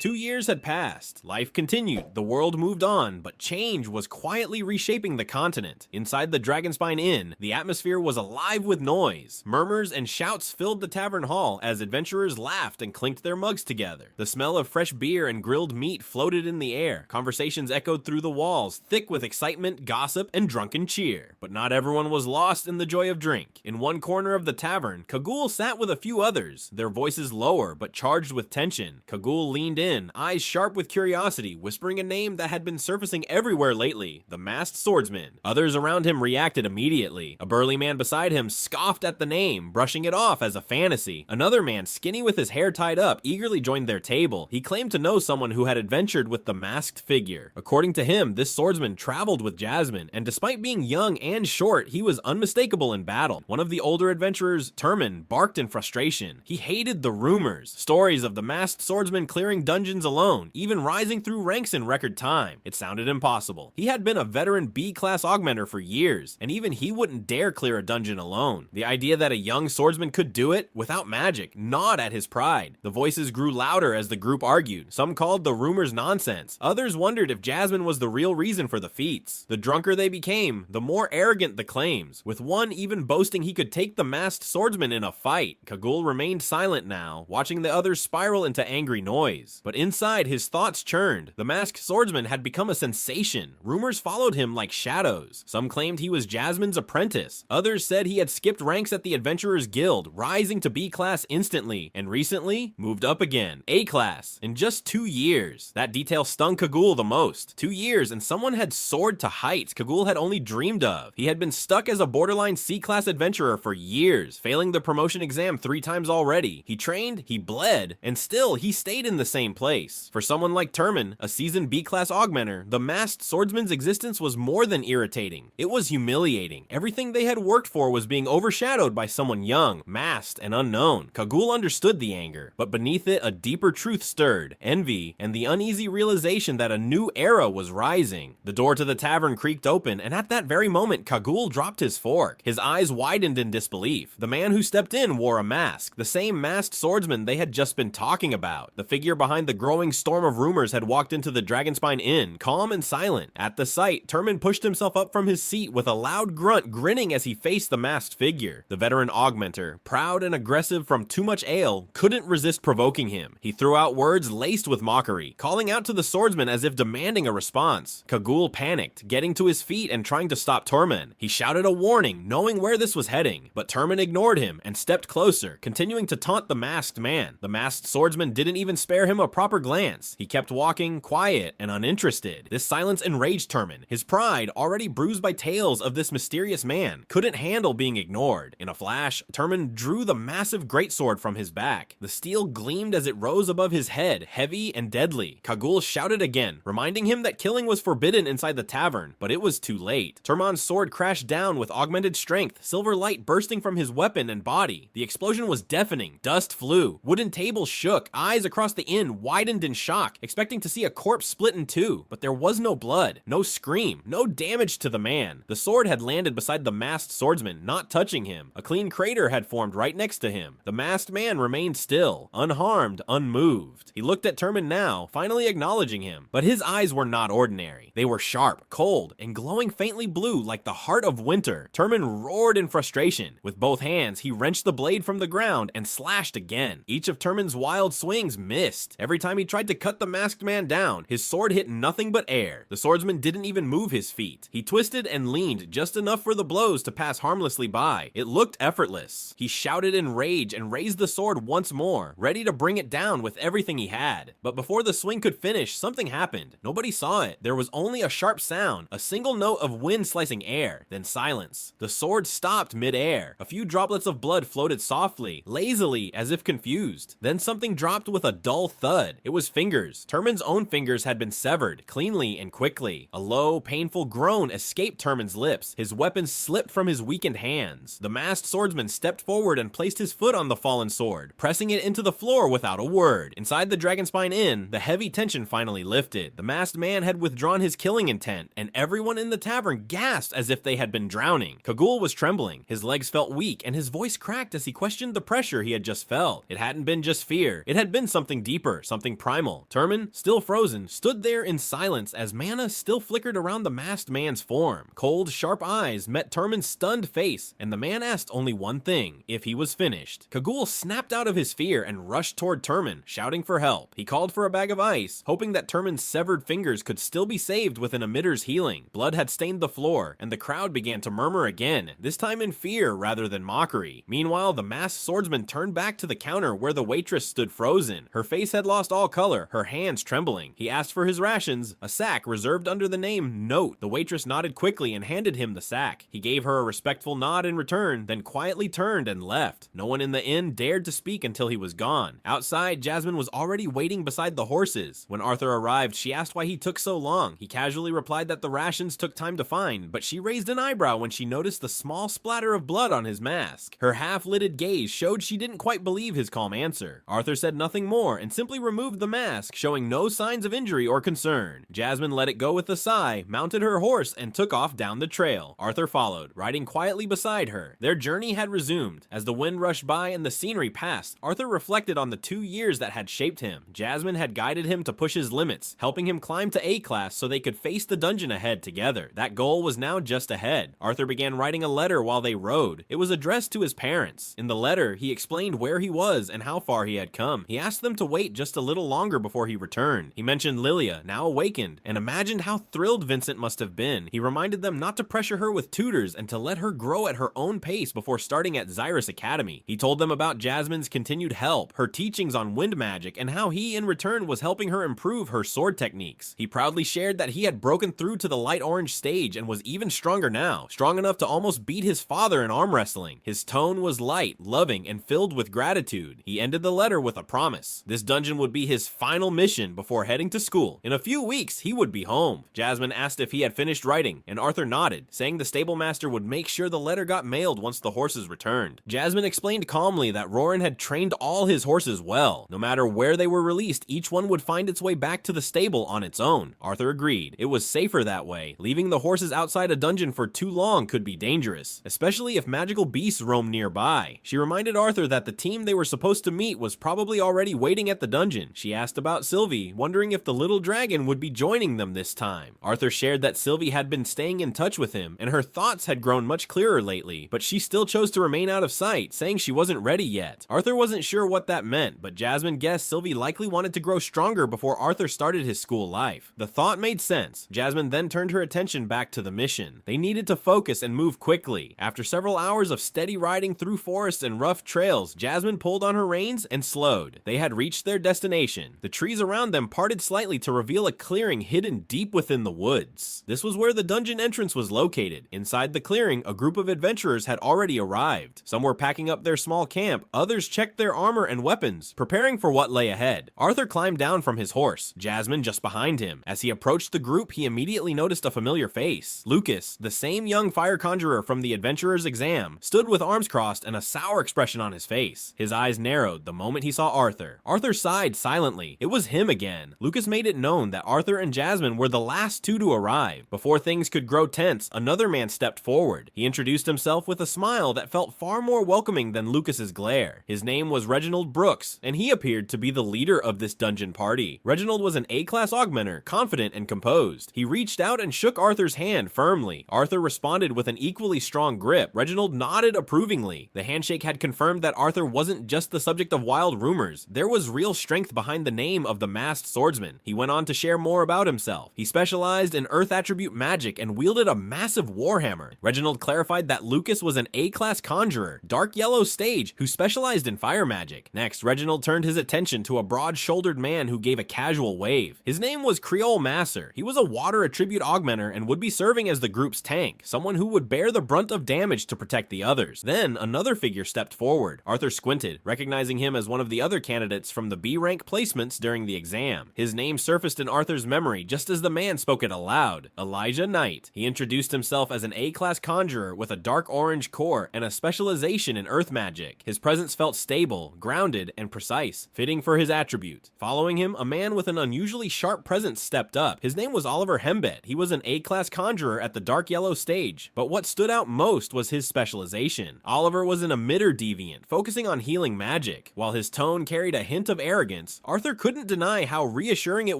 Speaker 1: 2 years had passed. Life continued. The world moved on, but change was quietly reshaping the continent. Inside the Dragonspine Inn, the atmosphere was alive with noise. Murmurs and shouts filled the tavern hall as adventurers laughed and clinked their mugs together. The smell of fresh beer and grilled meat floated in the air. Conversations echoed through the walls, thick with excitement, gossip, and drunken cheer. But not everyone was lost in the joy of drink. In one corner of the tavern, Kagul sat with a few others, their voices lower but charged with tension. Kagul leaned in, eyes sharp with curiosity, whispering a name that had been surfacing everywhere lately: the Masked Swordsman. Others around him reacted immediately. A burly man beside him scoffed at the name, brushing it off as a fantasy. Another man, skinny with his hair tied up, eagerly joined their table. He claimed to know someone who had adventured with the masked figure. According to him, this swordsman traveled with Jasmine, and despite being young and short, he was unmistakable in battle. One of the older adventurers, Turman, barked in frustration. He hated the rumors. Stories of the Masked Swordsman clearing dungeons alone, even rising through ranks in record time. It sounded impossible. He had been a veteran B-class augmenter for years, and even he wouldn't dare clear a dungeon alone. The idea that a young swordsman could do it without magic gnawed at his pride. The voices grew louder as the group argued. Some called the rumors nonsense. Others wondered if Jasmine was the real reason for the feats. The drunker they became, the more arrogant the claims, with one even boasting he could take the masked swordsman in a fight. Kagul remained silent now, watching the others spiral into angry noise. But inside, his thoughts churned. The masked swordsman had become a sensation. Rumors followed him like shadows. Some claimed he was Jasmine's apprentice. Others said he had skipped ranks at the Adventurers Guild, rising to B-class instantly, and recently moved up again. A-class in just 2 years. That detail stung Kagul the most. 2 years, and someone had soared to heights Kagul had only dreamed of. He had been stuck as a borderline C-class adventurer for years, failing the promotion exam 3 times already. He trained, he bled, and still he stayed in the same place. For someone like Turman, a seasoned B-class augmenter, the masked swordsman's existence was more than irritating. It was humiliating. Everything they had worked for was being overshadowed by someone young, masked, and unknown. Kagul understood the anger, but beneath it a deeper truth stirred: envy and the uneasy realization that a new era was rising. The door to the tavern creaked open, and at that very moment Kagul dropped his fork. His eyes widened in disbelief. The man who stepped in wore a mask, the same masked swordsman they had just been talking about. The figure behind the growing storm of rumors had walked into the Dragonspine Inn, calm and silent. At the sight, Turman pushed himself up from his seat with a loud grunt, grinning as he faced the masked figure. The veteran augmenter, proud and aggressive from too much ale, couldn't resist provoking him. He threw out words laced with mockery, calling out to the swordsman as if demanding a response. Kagul panicked, getting to his feet and trying to stop Turman. He shouted a warning, knowing where this was heading, but Turman ignored him and stepped closer, continuing to taunt the masked man. The masked swordsman didn't even spare him a proper glance. He kept walking, quiet and uninterested. This silence enraged Turman. His pride, already bruised by tales of this mysterious man, couldn't handle being ignored. In a flash, Turman drew the massive greatsword from his back. The steel gleamed as it rose above his head, heavy and deadly. Kagul shouted again, reminding him that killing was forbidden inside the tavern, but it was too late. Turman's sword crashed down with augmented strength, silver light bursting from his weapon and body. The explosion was deafening. Dust flew. Wooden tables shook. Eyes across the inn widened in shock, expecting to see a corpse split in two, but there was no blood, no scream, no damage to the man. The sword had landed beside the masked swordsman, not touching him. A clean crater had formed right next to him. The masked man remained still, unharmed, unmoved. He looked at Turman now, finally acknowledging him, but his eyes were not ordinary. They were sharp, cold, and glowing faintly blue like the heart of winter. Turman roared in frustration. With both hands, he wrenched the blade from the ground and slashed again. Each of Turman's wild swings missed. Every time he tried to cut the masked man down, his sword hit nothing but air. The swordsman didn't even move his feet. He twisted and leaned just enough for the blows to pass harmlessly by. It looked effortless. He shouted in rage and raised the sword once more, ready to bring it down with everything he had. But before the swing could finish, something happened. Nobody saw it. There was only a sharp sound, a single note of wind slicing air, then silence. The sword stopped mid-air. A few droplets of blood floated softly, lazily, as if confused. Then something dropped with a dull thud. It was fingers. Turman's own fingers had been severed, cleanly and quickly. A low, painful groan escaped Turman's lips. His weapon slipped from his weakened hands. The masked swordsman stepped forward and placed his foot on the fallen sword, pressing it into the floor without a word. Inside the Dragonspine Inn, the heavy tension finally lifted. The masked man had withdrawn his killing intent, and everyone in the tavern gasped as if they had been drowning. Kagul was trembling. His legs felt weak, and his voice cracked as he questioned the pressure he had just felt. It hadn't been just fear. It had been something deeper, something primal. Turman, still frozen, stood there in silence as mana still flickered around the masked man's form. Cold, sharp eyes met Turman's stunned face, and the man asked only one thing: if he was finished. Kagul snapped out of his fear and rushed toward Turman, shouting for help. He called for a bag of ice, hoping that Turman's severed fingers could still be saved with an emitter's healing. Blood had stained the floor, and the crowd began to murmur again, this time in fear rather than mockery. Meanwhile, the masked swordsman turned back to the counter where the waitress stood frozen. Her face had lost all color, her hands trembling. He asked for his rations, a sack reserved under the name Note. The waitress nodded quickly and handed him the sack. He gave her a respectful nod in return, then quietly turned and left. No one in the inn dared to speak until he was gone. Outside, Jasmine was already waiting beside the horses. When Arthur arrived, she asked why he took so long. He casually replied that the rations took time to find, but she raised an eyebrow when she noticed the small splatter of blood on his mask. Her half-lidded gaze showed she didn't quite believe his calm answer. Arthur said nothing more and simply removed the mask, showing no signs of injury or concern. Jasmine let it go with a sigh, mounted her horse, and took off down the trail. Arthur followed, riding quietly beside her. Their journey had resumed. As the wind rushed by and the scenery passed, Arthur reflected on the 2 years that had shaped him. Jasmine had guided him to push his limits, helping him climb to A-class so they could face the dungeon ahead together. That goal was now just ahead. Arthur began writing a letter while they rode. It was addressed to his parents. In the letter, he explained where he was and how far he had come. He asked them to wait just a little longer before he returned. He mentioned Lilia, now awakened, and imagined how thrilled Vincent must have been. He reminded them not to pressure her with tutors and to let her grow at her own pace before starting at Xyrus Academy. He told them about Jasmine's continued help, her teachings on wind magic, and how he in return was helping her improve her sword techniques. He proudly shared that he had broken through to the light orange stage and was even stronger now, strong enough to almost beat his father in arm wrestling. His tone was light, loving, and filled with gratitude. He ended the letter with a promise. This dungeon would be his final mission before heading to school. In a few weeks, he would be home. Jasmine asked if he had finished writing, and Arthur nodded, saying the stable master would make sure the letter got mailed once the horses returned. Jasmine explained calmly that Roran had trained all his horses well. No matter where they were released, each one would find its way back to the stable on its own. Arthur agreed. It was safer that way. Leaving the horses outside a dungeon for too long could be dangerous, especially if magical beasts roam nearby. She reminded Arthur that the team they were supposed to meet was probably already waiting at the dungeon. She asked about Sylvie, wondering if the little dragon would be joining them this time. Arthur shared that Sylvie had been staying in touch with him, and her thoughts had grown much clearer lately, but she still chose to remain out of sight, saying she wasn't ready yet. Arthur wasn't sure what that meant, but Jasmine guessed Sylvie likely wanted to grow stronger before Arthur started his school life. The thought made sense. Jasmine then turned her attention back to the mission. They needed to focus and move quickly. After several hours of steady riding through forests and rough trails, Jasmine pulled on her reins and slowed. They had reached their destination. The trees around them parted slightly to reveal a clearing hidden deep within the woods. This was where the dungeon entrance was located. Inside the clearing, a group of adventurers had already arrived. Some were packing up their small camp, others checked their armor and weapons, preparing for what lay ahead. Arthur climbed down from his horse, Jasmine just behind him. As he approached the group, he immediately noticed a familiar face. Lucas, the same young fire conjurer from the adventurer's exam, stood with arms crossed and a sour expression on his face. His eyes narrowed the moment he saw Arthur. Arthur sighed sighed silently. It was him again. Lucas made it known that Arthur and Jasmine were the last two to arrive. Before things could grow tense, another man stepped forward. He introduced himself with a smile that felt far more welcoming than Lucas's glare. His name was Reginald Brooks, and he appeared to be the leader of this dungeon party. Reginald was an A-class augmenter, confident and composed. He reached out and shook Arthur's hand firmly. Arthur responded with an equally strong grip. Reginald nodded approvingly. The handshake had confirmed that Arthur wasn't just the subject of wild rumors. There was real strength behind the name of the masked swordsman. He went on to share more about himself. He specialized in earth attribute magic and wielded a massive warhammer. Reginald clarified that Lucas was an A-class conjurer, dark yellow stage, who specialized in fire magic. Next, Reginald turned his attention to a broad-shouldered man who gave a casual wave. His name was Creole Masser. He was a water attribute augmenter and would be serving as the group's tank, someone who would bear the brunt of damage to protect the others. Then, another figure stepped forward. Arthur squinted, recognizing him as one of the other candidates from the B-rank placements during the exam. His name surfaced in Arthur's memory just as the man spoke it aloud. Elijah Knight. He introduced himself as an A-class conjurer with a dark orange core and a specialization in earth magic. His presence felt stable, grounded, and precise, fitting for his attribute. Following him, a man with an unusually sharp presence stepped up. His name was Oliver Hembet. He was an A-class conjurer at the dark yellow stage, but what stood out most was his specialization. Oliver was an emitter deviant, focusing on healing magic. While his tone carried a hint of arrogance, Arthur couldn't deny how reassuring it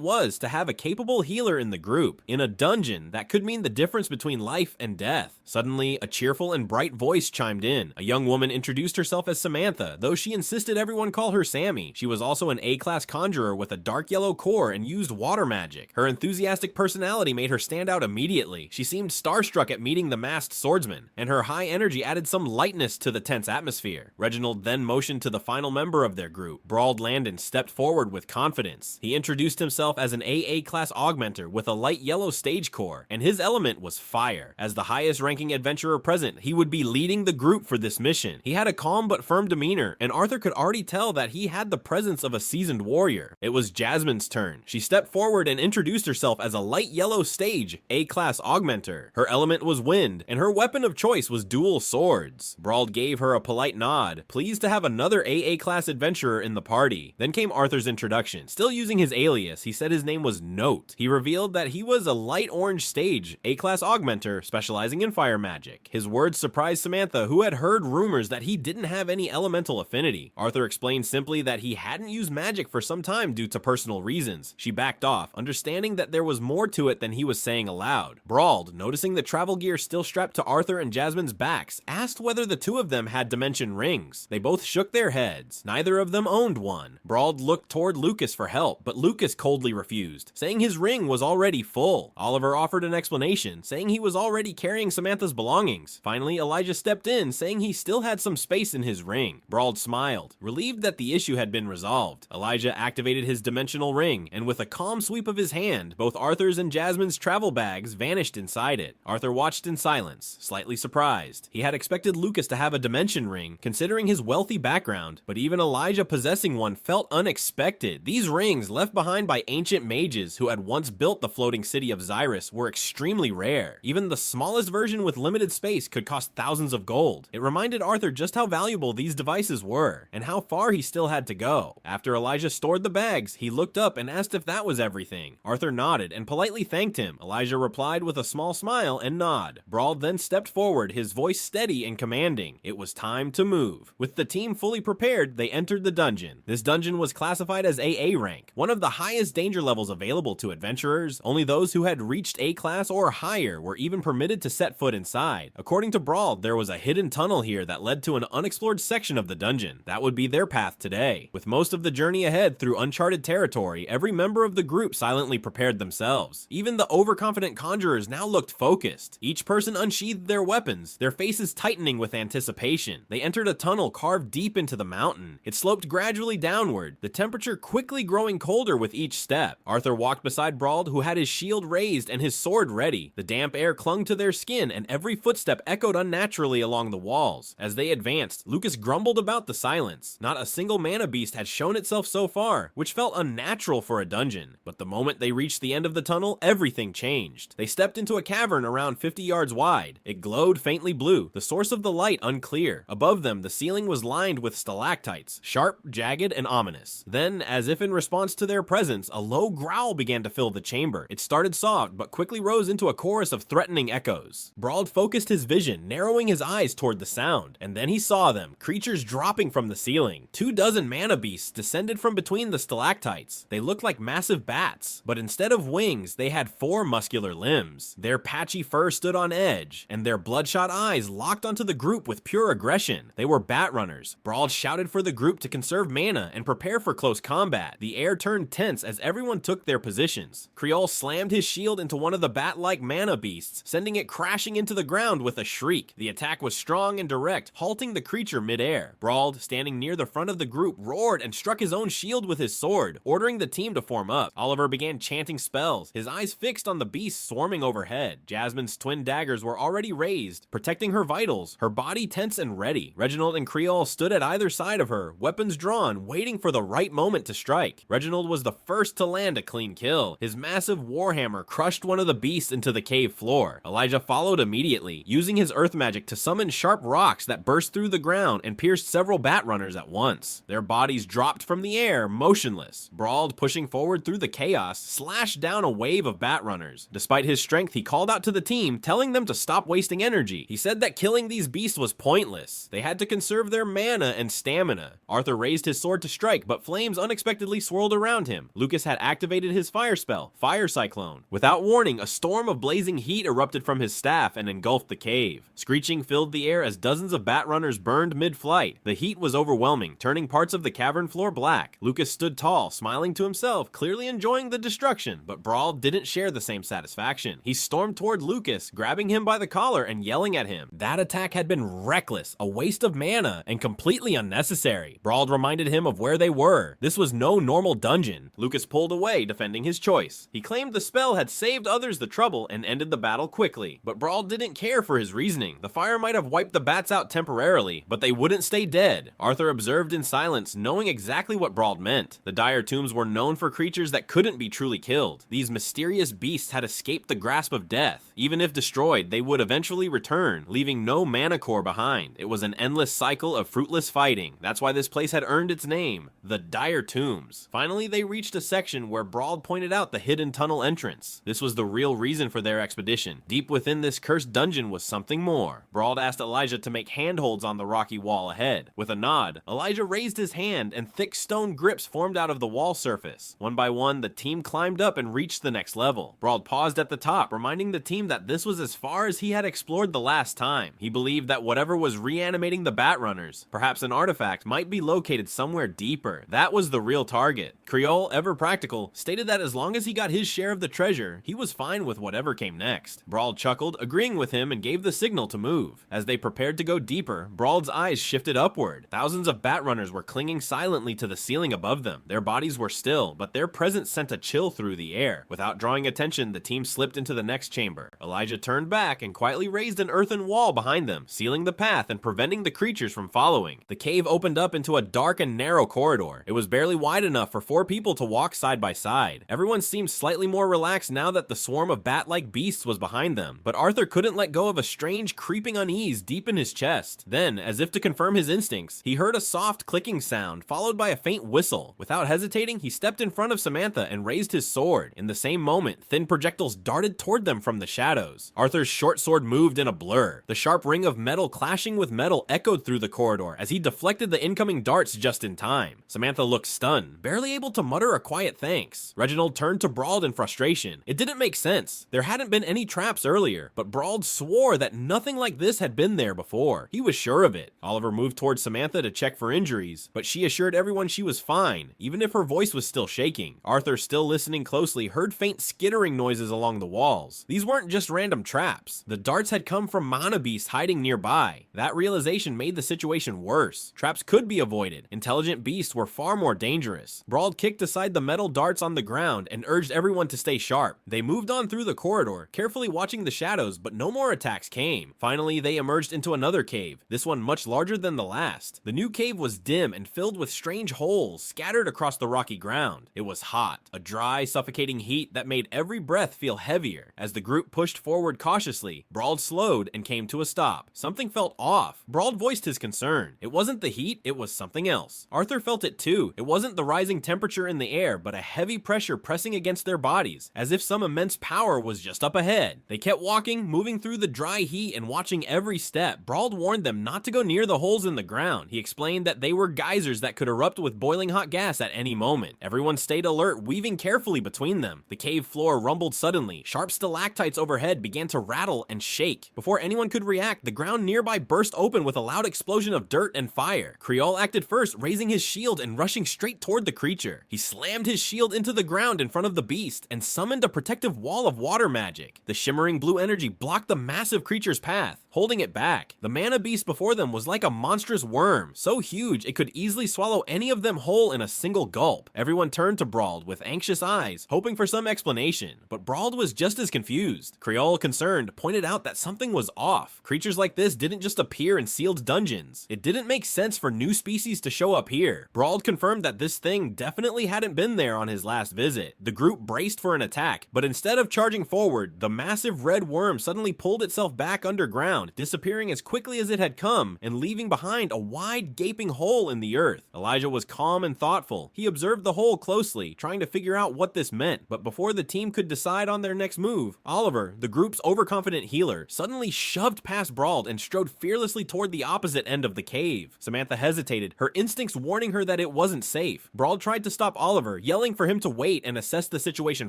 Speaker 1: was to have a capable healer in the group. In a dungeon, that could mean the difference between life and death. Suddenly, a cheerful and bright voice chimed in. A young woman introduced herself as Samantha, though she insisted everyone call her Sammy. She was also an A-class conjurer with a dark yellow core and used water magic. Her enthusiastic personality made her stand out immediately. She seemed starstruck at meeting the masked swordsman, and her high energy added some lightness to the tense atmosphere. Reginald then motioned to the final member of their group. Brauld Landon stepped forward with confidence. He introduced himself as an AA class augmenter with a light yellow stage core, and his element was fire. As the highest ranking adventurer present, he would be leading the group for this mission. He had a calm but firm demeanor, and Arthur could already tell that he had the presence of a seasoned warrior. It was Jasmine's turn. She stepped forward and introduced herself as a light yellow stage A-class augmenter. Her element was wind, and her weapon of choice was dual swords. Brauld gave her a polite nod, pleased to have another AA class adventurer in the party. Then came Arthur's introduction. Still using his alias, he said his name was Note. He revealed that he was a light orange stage A-class augmenter specializing in fire magic. His words surprised Samantha, who had heard rumors that he didn't have any elemental affinity. Arthur explained simply that he hadn't used magic for some time due to personal reasons. She backed off, understanding that there was more to it than he was saying aloud. Brauld, noticing the travel gear still strapped to Arthur and Jasmine's backs, asked whether the two of them had dimension rings. They both shook their heads. Neither of them owned one. Brauld looked toward Lucas for help, but Lucas coldly refused, saying his ring was already full. Oliver offered an explanation, saying he was already carrying Samantha's belongings. Finally, Elijah stepped in, saying he still had some space in his ring. Brauld smiled, relieved that the issue had been resolved. Elijah activated his dimensional ring, and with a calm sweep of his hand, both Arthur's and Jasmine's travel bags vanished inside it. Arthur watched in silence, slightly surprised. He had expected Lucas to have a dimension ring, considering his wealthy background, but even Elijah possessing one felt unexpected. These rings, left behind by ancient mages who had once built the floating city of Xyrus, were extremely rare. Even the smallest version with limited space could cost thousands of gold. It reminded Arthur just how valuable these devices were, and how far he still had to go. After Elijah stored the bags, he looked up and asked if that was everything. Arthur nodded and politely thanked him. Elijah replied with a small smile and nod. Brauld then stepped forward, his voice steady and commanding. It was time to move. With the team fully prepared, they entered the dungeon. This dungeon was classified as AA rank, one of the highest danger levels available to adventurers. Only those who had reached A class or higher were even permitted to set foot inside. According to Brauld, there was a hidden tunnel here that led to an unexplored section of the dungeon. That would be their path today. With most of the journey ahead through uncharted territory, every member of the group silently prepared themselves. Even the overconfident conjurers now looked focused. Each person unsheathed their weapons, their faces tightening with anticipation. They entered a tunnel carved deep into the mountain. It sloped gradually downward, the temperature quickly growing colder with each step. Arthur walked beside Brauld, who had his shield raised and his sword ready. The damp air clung to their skin, and every footstep echoed unnaturally along the walls. As they advanced, Lucas grumbled about the silence. Not a single mana beast had shown itself so far, which felt unnatural for a dungeon. But the moment they reached the end of the tunnel, everything changed. They stepped into a cavern around 50 yards wide. It glowed faintly blue, the source of the light unclear. Above them, the ceiling was lined with stalactites, sharp, jagged, and ominous. Then, as if in response to their presence, a low growl began to fill the chamber. It started soft, but quickly rose into a chorus of threatening echoes. Brauld focused his vision, narrowing his eyes toward the sound, and then he saw them, creatures dropping from the ceiling. 24 mana beasts descended from between the stalactites. They looked like massive bats, but instead of wings, they had 4 muscular limbs. Their patchy fur stood on edge, and their bloodshot eyes locked onto the group with pure aggression. They were bat runners. Brauld shouted for the group to conserve mana and prepare for close combat. The air turned tense as everyone took their positions. Creole slammed his shield into one of the bat-like mana beasts, sending it crashing into the ground with a shriek. The attack was strong and direct, halting the creature mid-air. Brauld, standing near the front of the group, roared and struck his own shield with his sword, ordering the team to form up. Oliver began chanting spells, his eyes fixed on the beast swarming overhead. Jasmine's twin daggers were already raised, protecting her vitals, her body tense and ready. Reginald and Creole stood at either side of her, weapons drawn, waiting for the right moment to strike. Reginald was the first to land a clean kill. His massive warhammer crushed one of the beasts into the cave floor. Elijah followed immediately, using his earth magic to summon sharp rocks that burst through the ground and pierced several bat runners at once. Their bodies dropped from the air, motionless. Brauld, pushing forward through the chaos, slashed down a wave of bat runners. Despite his strength, he called out to the team, telling them to stop wasting energy. He said that killing these beasts was pointless. They had to conserve their mana and stamina. Arthur raised his sword to strike, but flames unexpectedly swirled around him. Lucas had activated his fire spell, Fire Cyclone. Without warning, a storm of blazing heat erupted from his staff and engulfed the cave. Screeching filled the air as dozens of bat runners burned mid-flight. The heat was overwhelming, turning parts of the cavern floor black. Lucas stood tall, smiling to himself, clearly enjoying the destruction, but Brauld didn't share the same satisfaction. He stormed toward Lucas, grabbing him by the collar and yelling at him. That attack had been reckless, a waste of mana, and completely unnecessary. Brauld reminded him of where they were. This was no normal dungeon. Lucas pulled away, defending his choice. He claimed the spell had saved others the trouble and ended the battle quickly, but Brauld didn't care for his reasoning. The fire might have wiped the bats out temporarily, but they wouldn't stay dead. Arthur observed in silence, knowing exactly what Brauld meant. The dire tombs were known for creatures that couldn't be truly killed. These mysterious beasts had escaped the grasp of death. Even if destroyed, they would eventually return, leaving no mana core behind. It was an endless cycle of fruitless fighting. That's why this place had earned its name, the Dire Tombs. Finally, they reached a section where Brauld pointed out the hidden tunnel entrance. This was the real reason for their expedition. Deep within this cursed dungeon was something more. Brauld asked Elijah to make handholds on the rocky wall ahead. With a nod, Elijah raised his hand and thick stone grips formed out of the wall surface. One by one, the team climbed up and reached the next level. Brauld paused at the top, reminding the team that this was as far as he had explored the last time. He believed that whatever was reanimating the bat runners, perhaps an artifact, might be located somewhere deeper. That was the real target. Creole, ever practical, stated that as long as he got his share of the treasure, he was fine with whatever came next. Brauld chuckled, agreeing with him, and gave the signal to move. As they prepared to go deeper, Brauld's eyes shifted upward. Thousands of bat runners were clinging silently to the ceiling above them. Their bodies were still, but their presence sent a chill through the air. Without drawing attention, the team slipped into the next chamber. Elijah turned back and quietly raised an earthen wall behind them, sealing the path and preventing the creatures from following. The cave opened up into a dark and narrow corridor. It was barely wide enough for 4 people to walk side by side. Everyone seemed slightly more relaxed now that the swarm of bat-like beasts was behind them, but Arthur couldn't let go of a strange creeping unease deep in his chest. Then, as if to confirm his instincts, he heard a soft clicking sound, followed by a faint whistle. Without hesitating, he stepped in front of Samantha and raised his sword. In the same moment, thin projectiles darted toward them from the shadows. Arthur's short sword moved in a blur. The sharp ring of metal clashing with metal echoed through the corridor as he deflected the incoming darts just in time. Samantha looked stunned, barely able to mutter a quiet thanks. Reginald turned to Brauld in frustration. It didn't make sense. There hadn't been any traps earlier, but Brauld swore that nothing like this had been there before. He was sure of it. Oliver moved towards Samantha to check for injuries, but she assured everyone she was fine, even if her voice was still shaking. Arthur, still listening closely, heard faint skittering noises along the walls. These weren't just random traps. The darts had come from mana beasts hiding nearby. That realization made the situation worse. Traps could be avoided. Intelligent beasts were far more dangerous. Brauld kicked aside the metal darts on the ground and urged everyone to stay sharp. They moved on through the corridor, carefully watching the shadows, but no more attacks came. Finally, they emerged into another cave, this one much larger than the last. The new cave was dim and filled with strange holes scattered across the rocky ground. It was hot, a dry, suffocating heat that made every breath feel heavier. As the group pushed forward cautiously, Brauld slowed and came to a stop. Something felt off. Brauld voiced his concern. It wasn't the heat, it was something else. Arthur felt it too. It wasn't the rising temperature in the air, but a heavy pressure pressing against their bodies, as if some immense power was just up ahead. They kept walking, moving through the dry heat and watching every step. Brauld warned them not to go near the holes in the ground. He explained that they were geysers that could erupt with boiling hot gas at any moment. Everyone stayed alert, weaving carefully between them. The cave floor rumbled suddenly. Sharp stalactites overhead began to rattle and shake. Before anyone could react, the ground nearby burst open with a loud explosion of dirt and fire. Creole acted first, raising his shield and rushing straight toward the creature. He slammed his shield into the ground in front of the beast and summoned a protective wall of water magic. The shimmering blue energy blocked the massive creature's path, holding it back. The mana beast before them was like a monstrous worm, so huge it could easily swallow any of them whole in a single gulp. Everyone turned to Brauld with anxious eyes, hoping for some explanation, but Brauld was just as confused. Creole, concerned, pointed out that something was off. Creatures like this didn't just appear in sealed dungeons. It didn't make sense for new species to show up here. Brauld confirmed that this thing definitely hadn't been there on his last visit. The group braced for an attack, but instead of charging forward, the massive red worm suddenly pulled itself back underground, disappearing as quickly as it had come and leaving behind a wide gaping hole in the earth. Elijah was calm and thoughtful. He observed the hole closely, trying to figure out what this meant, but before the team could decide on their next move, Oliver, the group's overconfident healer, suddenly shoved past Brauld and strode fearlessly toward the opposite end of the cave. Samantha hesitated, her instincts warning her that it wasn't safe. Brauld tried to stop Oliver, yelling for him to wait and assess the situation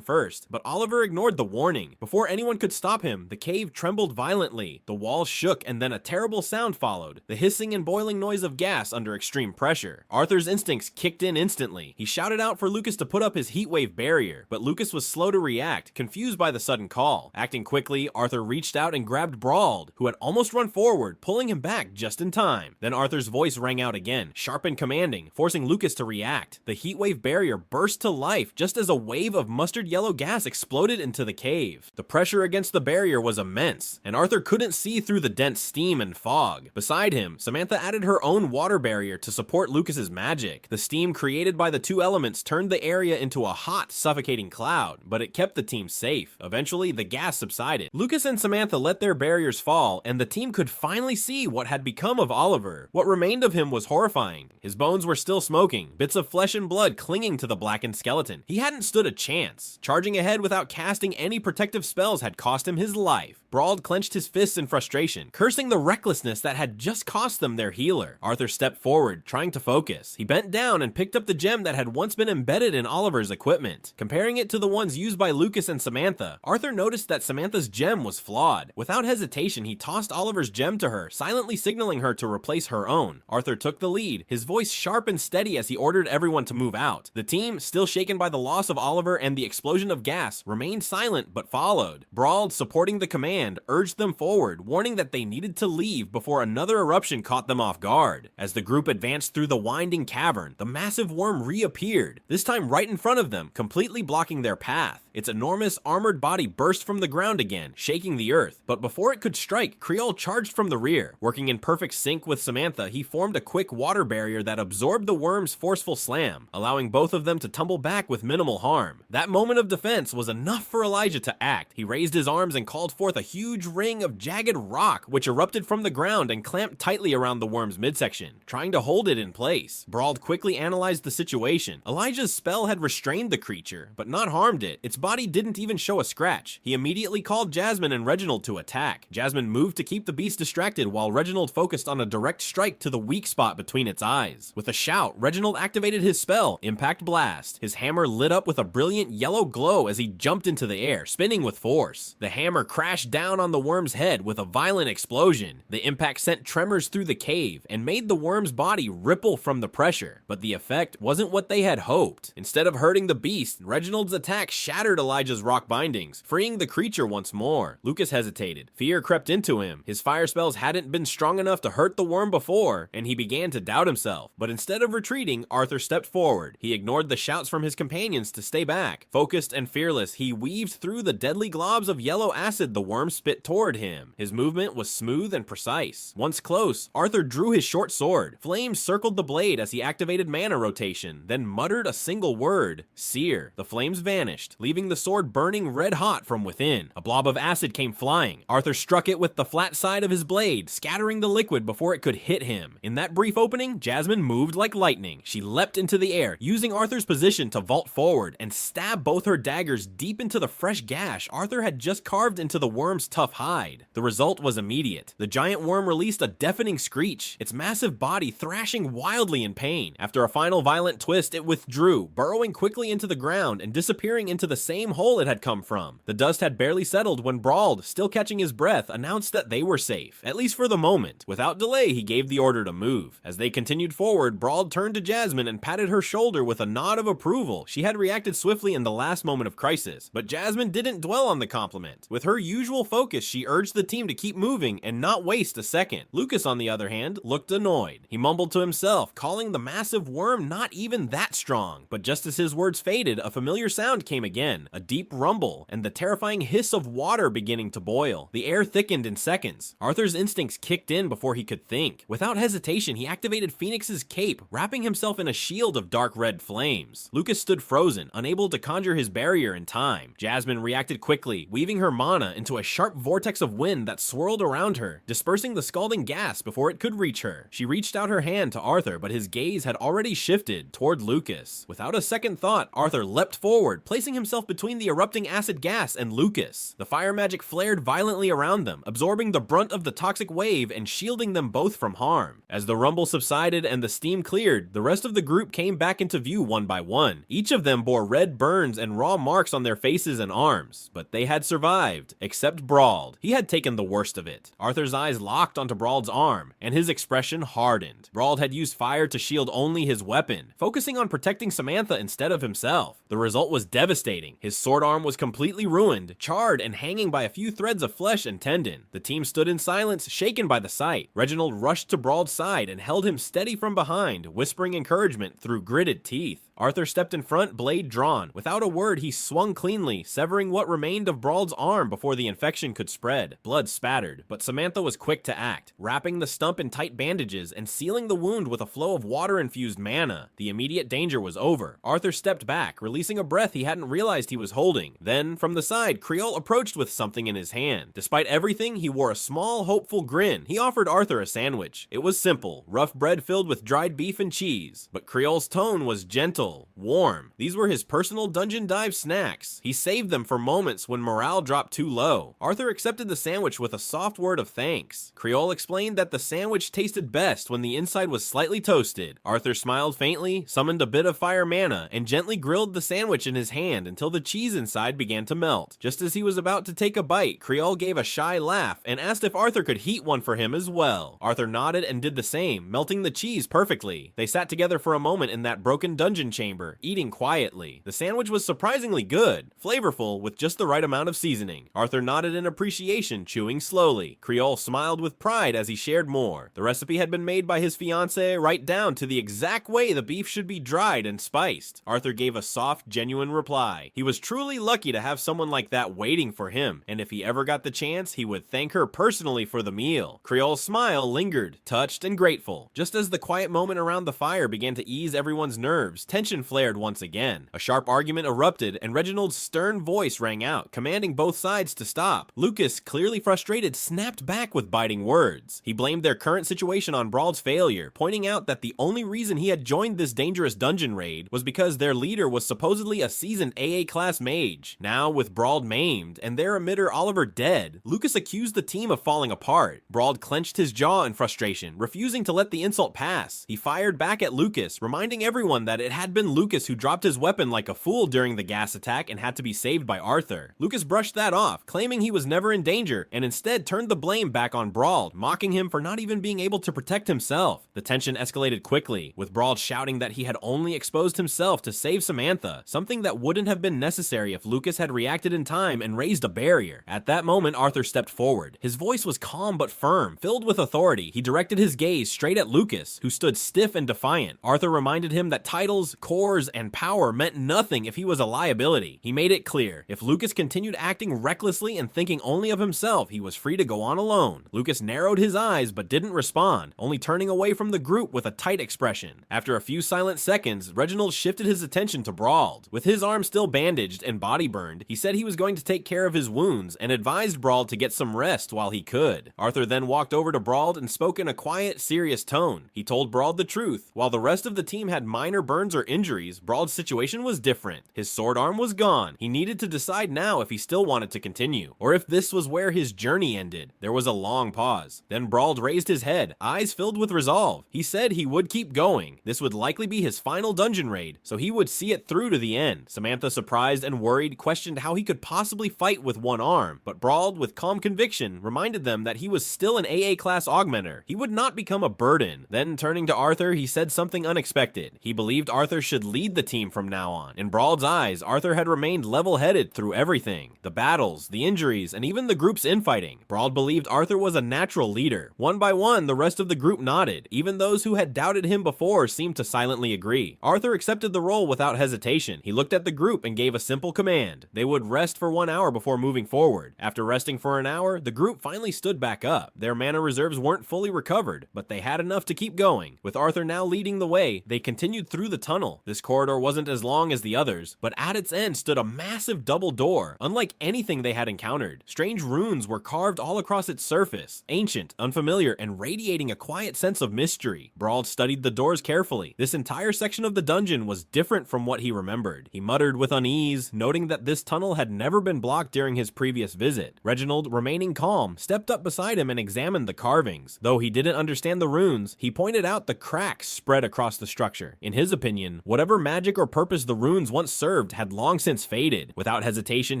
Speaker 1: first, but Oliver ignored the warning. Before anyone could stop him, the cave trembled violently. The walls shook and then a terrible sound followed, the hissing and boiling noise of gas under extreme pressure. Arthur's instincts kicked in instantly. He shouted out for Lucas to put up his heatwave barrier, but Lucas was slow to react, confused by the sudden call. Acting quickly, Arthur reached out and grabbed Brauld, who had almost run forward, pulling him back just in time. Then Arthur's voice rang out again, sharp and commanding, forcing Lucas to react. The heatwave barrier burst to life just as a wave of mustard yellow gas exploded into the cave. The pressure against the barrier was immense, and Arthur couldn't see through the dense steam and fog. Beside him, Samantha added her own water barrier to support Lucas's magic. The steam created by the two elements turned the area into a hot, suffocating cloud, but it kept the team safe. Eventually, the gas subsided. Lucas and Samantha let their barriers fall, and the team could finally see what had become of Oliver. What remained of him was horrifying. His bones were still smoking, bits of flesh and blood clinging to the blackened skeleton. He hadn't stood a chance. Charging ahead without casting any protective spells had cost him his life. Brauld clenched his fists in frustration, cursing the recklessness that had just cost them their healer. Arthur stepped forward, trying to focus. He bent down and picked up the gem that had once been embedded in Oliver's equipment. Comparing it to the ones used by Lucas and Samantha, Arthur noticed that Samantha's gem was flawed. Without hesitation, he tossed Oliver's gem to her, silently signaling her to replace her own. Arthur took the lead, his voice sharp and steady as he ordered everyone to move out. The team, still shaken by the loss of Oliver and the explosion of gas, remained silent but followed. Brauld, supporting the command, urged them forward, warning that they needed to leave before another eruption caught them off guard. As the group advanced through the winding cavern, the massive worm reappeared, this time right in front of them, completely blocking their path. Its enormous armored body burst from the ground again, shaking the earth. But before it could strike, Creole charged from the rear. Working in perfect sync with Samantha, he formed a quick water barrier that absorbed the worm's forceful slam, allowing both of them to tumble back with minimal harm. That moment of defense was enough for Elijah to act. He raised his arms and called forth a huge ring of jagged rock, which erupted from the ground and clamped tightly around the worm's midsection, trying to hold it in place. Brauld quickly analyzed the situation. Elijah's spell had restrained the creature, but not harmed it. Its body didn't even show a scratch. He immediately called Jasmine and Reginald to attack. Jasmine moved to keep the beast distracted while Reginald focused on a direct strike to the weak spot between its eyes. With a shout, Reginald activated his spell, Impact Blast. His hammer lit up with a brilliant yellow glow as he jumped into the air, spinning with force. The hammer crashed down on the worm's head with a violent explosion. The impact sent tremors through the cave and made the worm's body ripple from the pressure, but the effect wasn't what they had hoped. Instead of hurting the beast, Reginald's attack shattered Elijah's rock bindings, freeing the creature once more. Lucas hesitated. Fear crept into him. His fire spells hadn't been strong enough to hurt the worm before, and he began to doubt himself. But instead of retreating, Arthur stepped forward. He ignored the shouts from his companions to stay back. Focused and fearless, he weaved through the deadly globs of yellow acid the worm spit toward him. His movement movement was smooth and precise. Once close, Arthur drew his short sword. Flames circled the blade as he activated mana rotation, then muttered a single word, "Sear." The flames vanished, leaving the sword burning red hot from within. A blob of acid came flying. Arthur struck it with the flat side of his blade, scattering the liquid before it could hit him. In that brief opening, Jasmine moved like lightning. She leapt into the air, using Arthur's position to vault forward and stab both her daggers deep into the fresh gash Arthur had just carved into the worm's tough hide. The result was immediate. The giant worm released a deafening screech, its massive body thrashing wildly in pain. After a final violent twist, it withdrew, burrowing quickly into the ground and disappearing into the same hole it had come from. The dust had barely settled when Brauld, still catching his breath, announced that they were safe, at least for the moment. Without delay, he gave the order to move. As they continued forward, Brauld turned to Jasmine and patted her shoulder with a nod of approval. She had reacted swiftly in the last moment of crisis, but Jasmine didn't dwell on the compliment. With her usual focus, she urged the team to keep moving and not waste a second. Lucas, on the other hand, looked annoyed. He mumbled to himself, calling the massive worm not even that strong. But just as his words faded, a familiar sound came again, a deep rumble, and the terrifying hiss of water beginning to boil. The air thickened in seconds. Arthur's instincts kicked in before he could think. Without hesitation, he activated Phoenix's cape, wrapping himself in a shield of dark red flames. Lucas stood frozen, unable to conjure his barrier in time. Jasmine reacted quickly, weaving her mana into a sharp vortex of wind that swirled around her, dispersing the scalding gas before it could reach her. She reached out her hand to Arthur, but his gaze had already shifted toward Lucas. Without a second thought, Arthur leapt forward, placing himself between the erupting acid gas and Lucas. The fire magic flared violently around them, absorbing the brunt of the toxic wave and shielding them both from harm. As the rumble subsided and the steam cleared, the rest of the group came back into view one by one. Each of them bore red burns and raw marks on their faces and arms, but they had survived, except Brauld. He had taken the worst of it. Arthur's eyes locked onto Brauld's arm, and his expression hardened. Brauld had used fire to shield only his weapon, focusing on protecting Samantha instead of himself. The result was devastating. His sword arm was completely ruined, charred and hanging by a few threads of flesh and tendon. The team stood in silence, shaken by the sight. Reginald rushed to Brauld's side and held him steady from behind, whispering encouragement through gritted teeth. Arthur stepped in front, blade drawn. Without a word, he swung cleanly, severing what remained of Brauld's arm before the infection could spread. Blood spattered, but Samantha was quick to act, wrapping the stump in tight bandages and sealing the wound with a flow of water-infused mana. The immediate danger was over. Arthur stepped back, releasing a breath he hadn't realized he was holding. Then, from the side, Creole approached with something in his hand. Despite everything, he wore a small, hopeful grin. He offered Arthur a sandwich. It was simple, rough bread filled with dried beef and cheese, but Creole's tone was gentle, warm. These were his personal dungeon dive snacks. He saved them for moments when morale dropped too low. Arthur accepted the sandwich with a soft word of thanks. Creole explained that the sandwich tasted best when the inside was slightly toasted. Arthur smiled faintly, summoned a bit of fire mana, and gently grilled the sandwich in his hand until the cheese inside began to melt. Just as he was about to take a bite, Creole gave a shy laugh and asked if Arthur could heat one for him as well. Arthur nodded and did the same, melting the cheese perfectly. They sat together for a moment in that broken dungeon chamber, eating quietly. The sandwich was surprisingly good, flavorful with just the right amount of seasoning. Arthur nodded in appreciation, chewing slowly. Creole smiled with pride as he shared more. The recipe had been made by his fiancée right down to the exact way the beef should be dried and spiced. Arthur gave a soft, genuine reply. He was truly lucky to have someone like that waiting for him, and if he ever got the chance, he would thank her personally for the meal. Creole's smile lingered, touched and grateful. Just as the quiet moment around the fire began to ease everyone's nerves, tension flared once again. A sharp argument erupted, and Reginald's stern voice rang out, commanding both sides to stop. Lucas, clearly frustrated, snapped back with biting words. He blamed their current situation on Brauld's failure, pointing out that the only reason he had joined this dangerous dungeon raid was because their leader was supposedly a seasoned AA-class mage. Now, with Brauld maimed, and their emitter Oliver dead, Lucas accused the team of falling apart. Brauld clenched his jaw in frustration, refusing to let the insult pass. He fired back at Lucas, reminding everyone that it had been Lucas who dropped his weapon like a fool during the gas attack and had to be saved by Arthur. Lucas brushed that off, claiming he was never in danger, and instead turned the blame back on Brauld, mocking him for not even being able to protect himself. The tension escalated quickly, with Brauld shouting that he had only exposed himself to save Samantha, something that wouldn't have been necessary if Lucas had reacted in time and raised a barrier. At that moment, Arthur stepped forward. His voice was calm but firm, filled with authority. He directed his gaze straight at Lucas, who stood stiff and defiant. Arthur reminded him that titles, cores, and power meant nothing if he was a liability. He made it clear, if Lucas continued acting recklessly and thinking only of himself, he was free to go on alone. Lucas narrowed his eyes but didn't respond, only turning away from the group with a tight expression. After a few silent seconds, Reginald shifted his attention to Brauld. With his arm still bandaged and body burned, he said he was going to take care of his wounds and advised Brauld to get some rest while he could. Arthur then walked over to Brauld and spoke in a quiet, serious tone. He told Brauld the truth. While the rest of the team had minor burns or injuries, Brauld's situation was different. His sword arm was gone. He needed to decide now if he still wanted to continue, or if this was where his journey ended. There was a long pause. Then Brauld raised his head, eyes filled with resolve. He said he would keep going. This would likely be his final dungeon raid, so he would see it through to the end. Samantha, surprised and worried, questioned how he could possibly fight with one arm, but Brauld, with calm conviction, reminded them that he was still an AA class augmenter. He would not become a burden. Then, turning to Arthur, he said something unexpected. He believed Arthur should lead the team from now on. In Brauld's eyes, Arthur had remained level-headed through everything. The battles, the injuries, and even the group's infighting. Brauld believed Arthur was a natural leader. One by one, the rest of the group nodded. Even those who had doubted him before seemed to silently agree. Arthur accepted the role without hesitation. He looked at the group and gave a simple command. They would rest for 1 hour before moving forward. After resting for an hour, the group finally stood back up. Their mana reserves weren't fully recovered, but they had enough to keep going. With Arthur now leading the way, they continued through the tunnel. This corridor wasn't as long as the others, but at its end stood a massive double door, unlike anything they had encountered. Strange runes were carved all across its surface, ancient, unfamiliar, and radiating a quiet sense of mystery. Brauld studied the doors carefully. This entire section of the dungeon was different from what he remembered. He muttered with unease, noting that this tunnel had never been blocked during his previous visit. Reginald, remaining calm, stepped up beside him and examined the carvings. Though he didn't understand the runes, he pointed out the cracks spread across the structure. In his opinion, whatever magic or purpose the runes once served had long since faded. Without hesitation,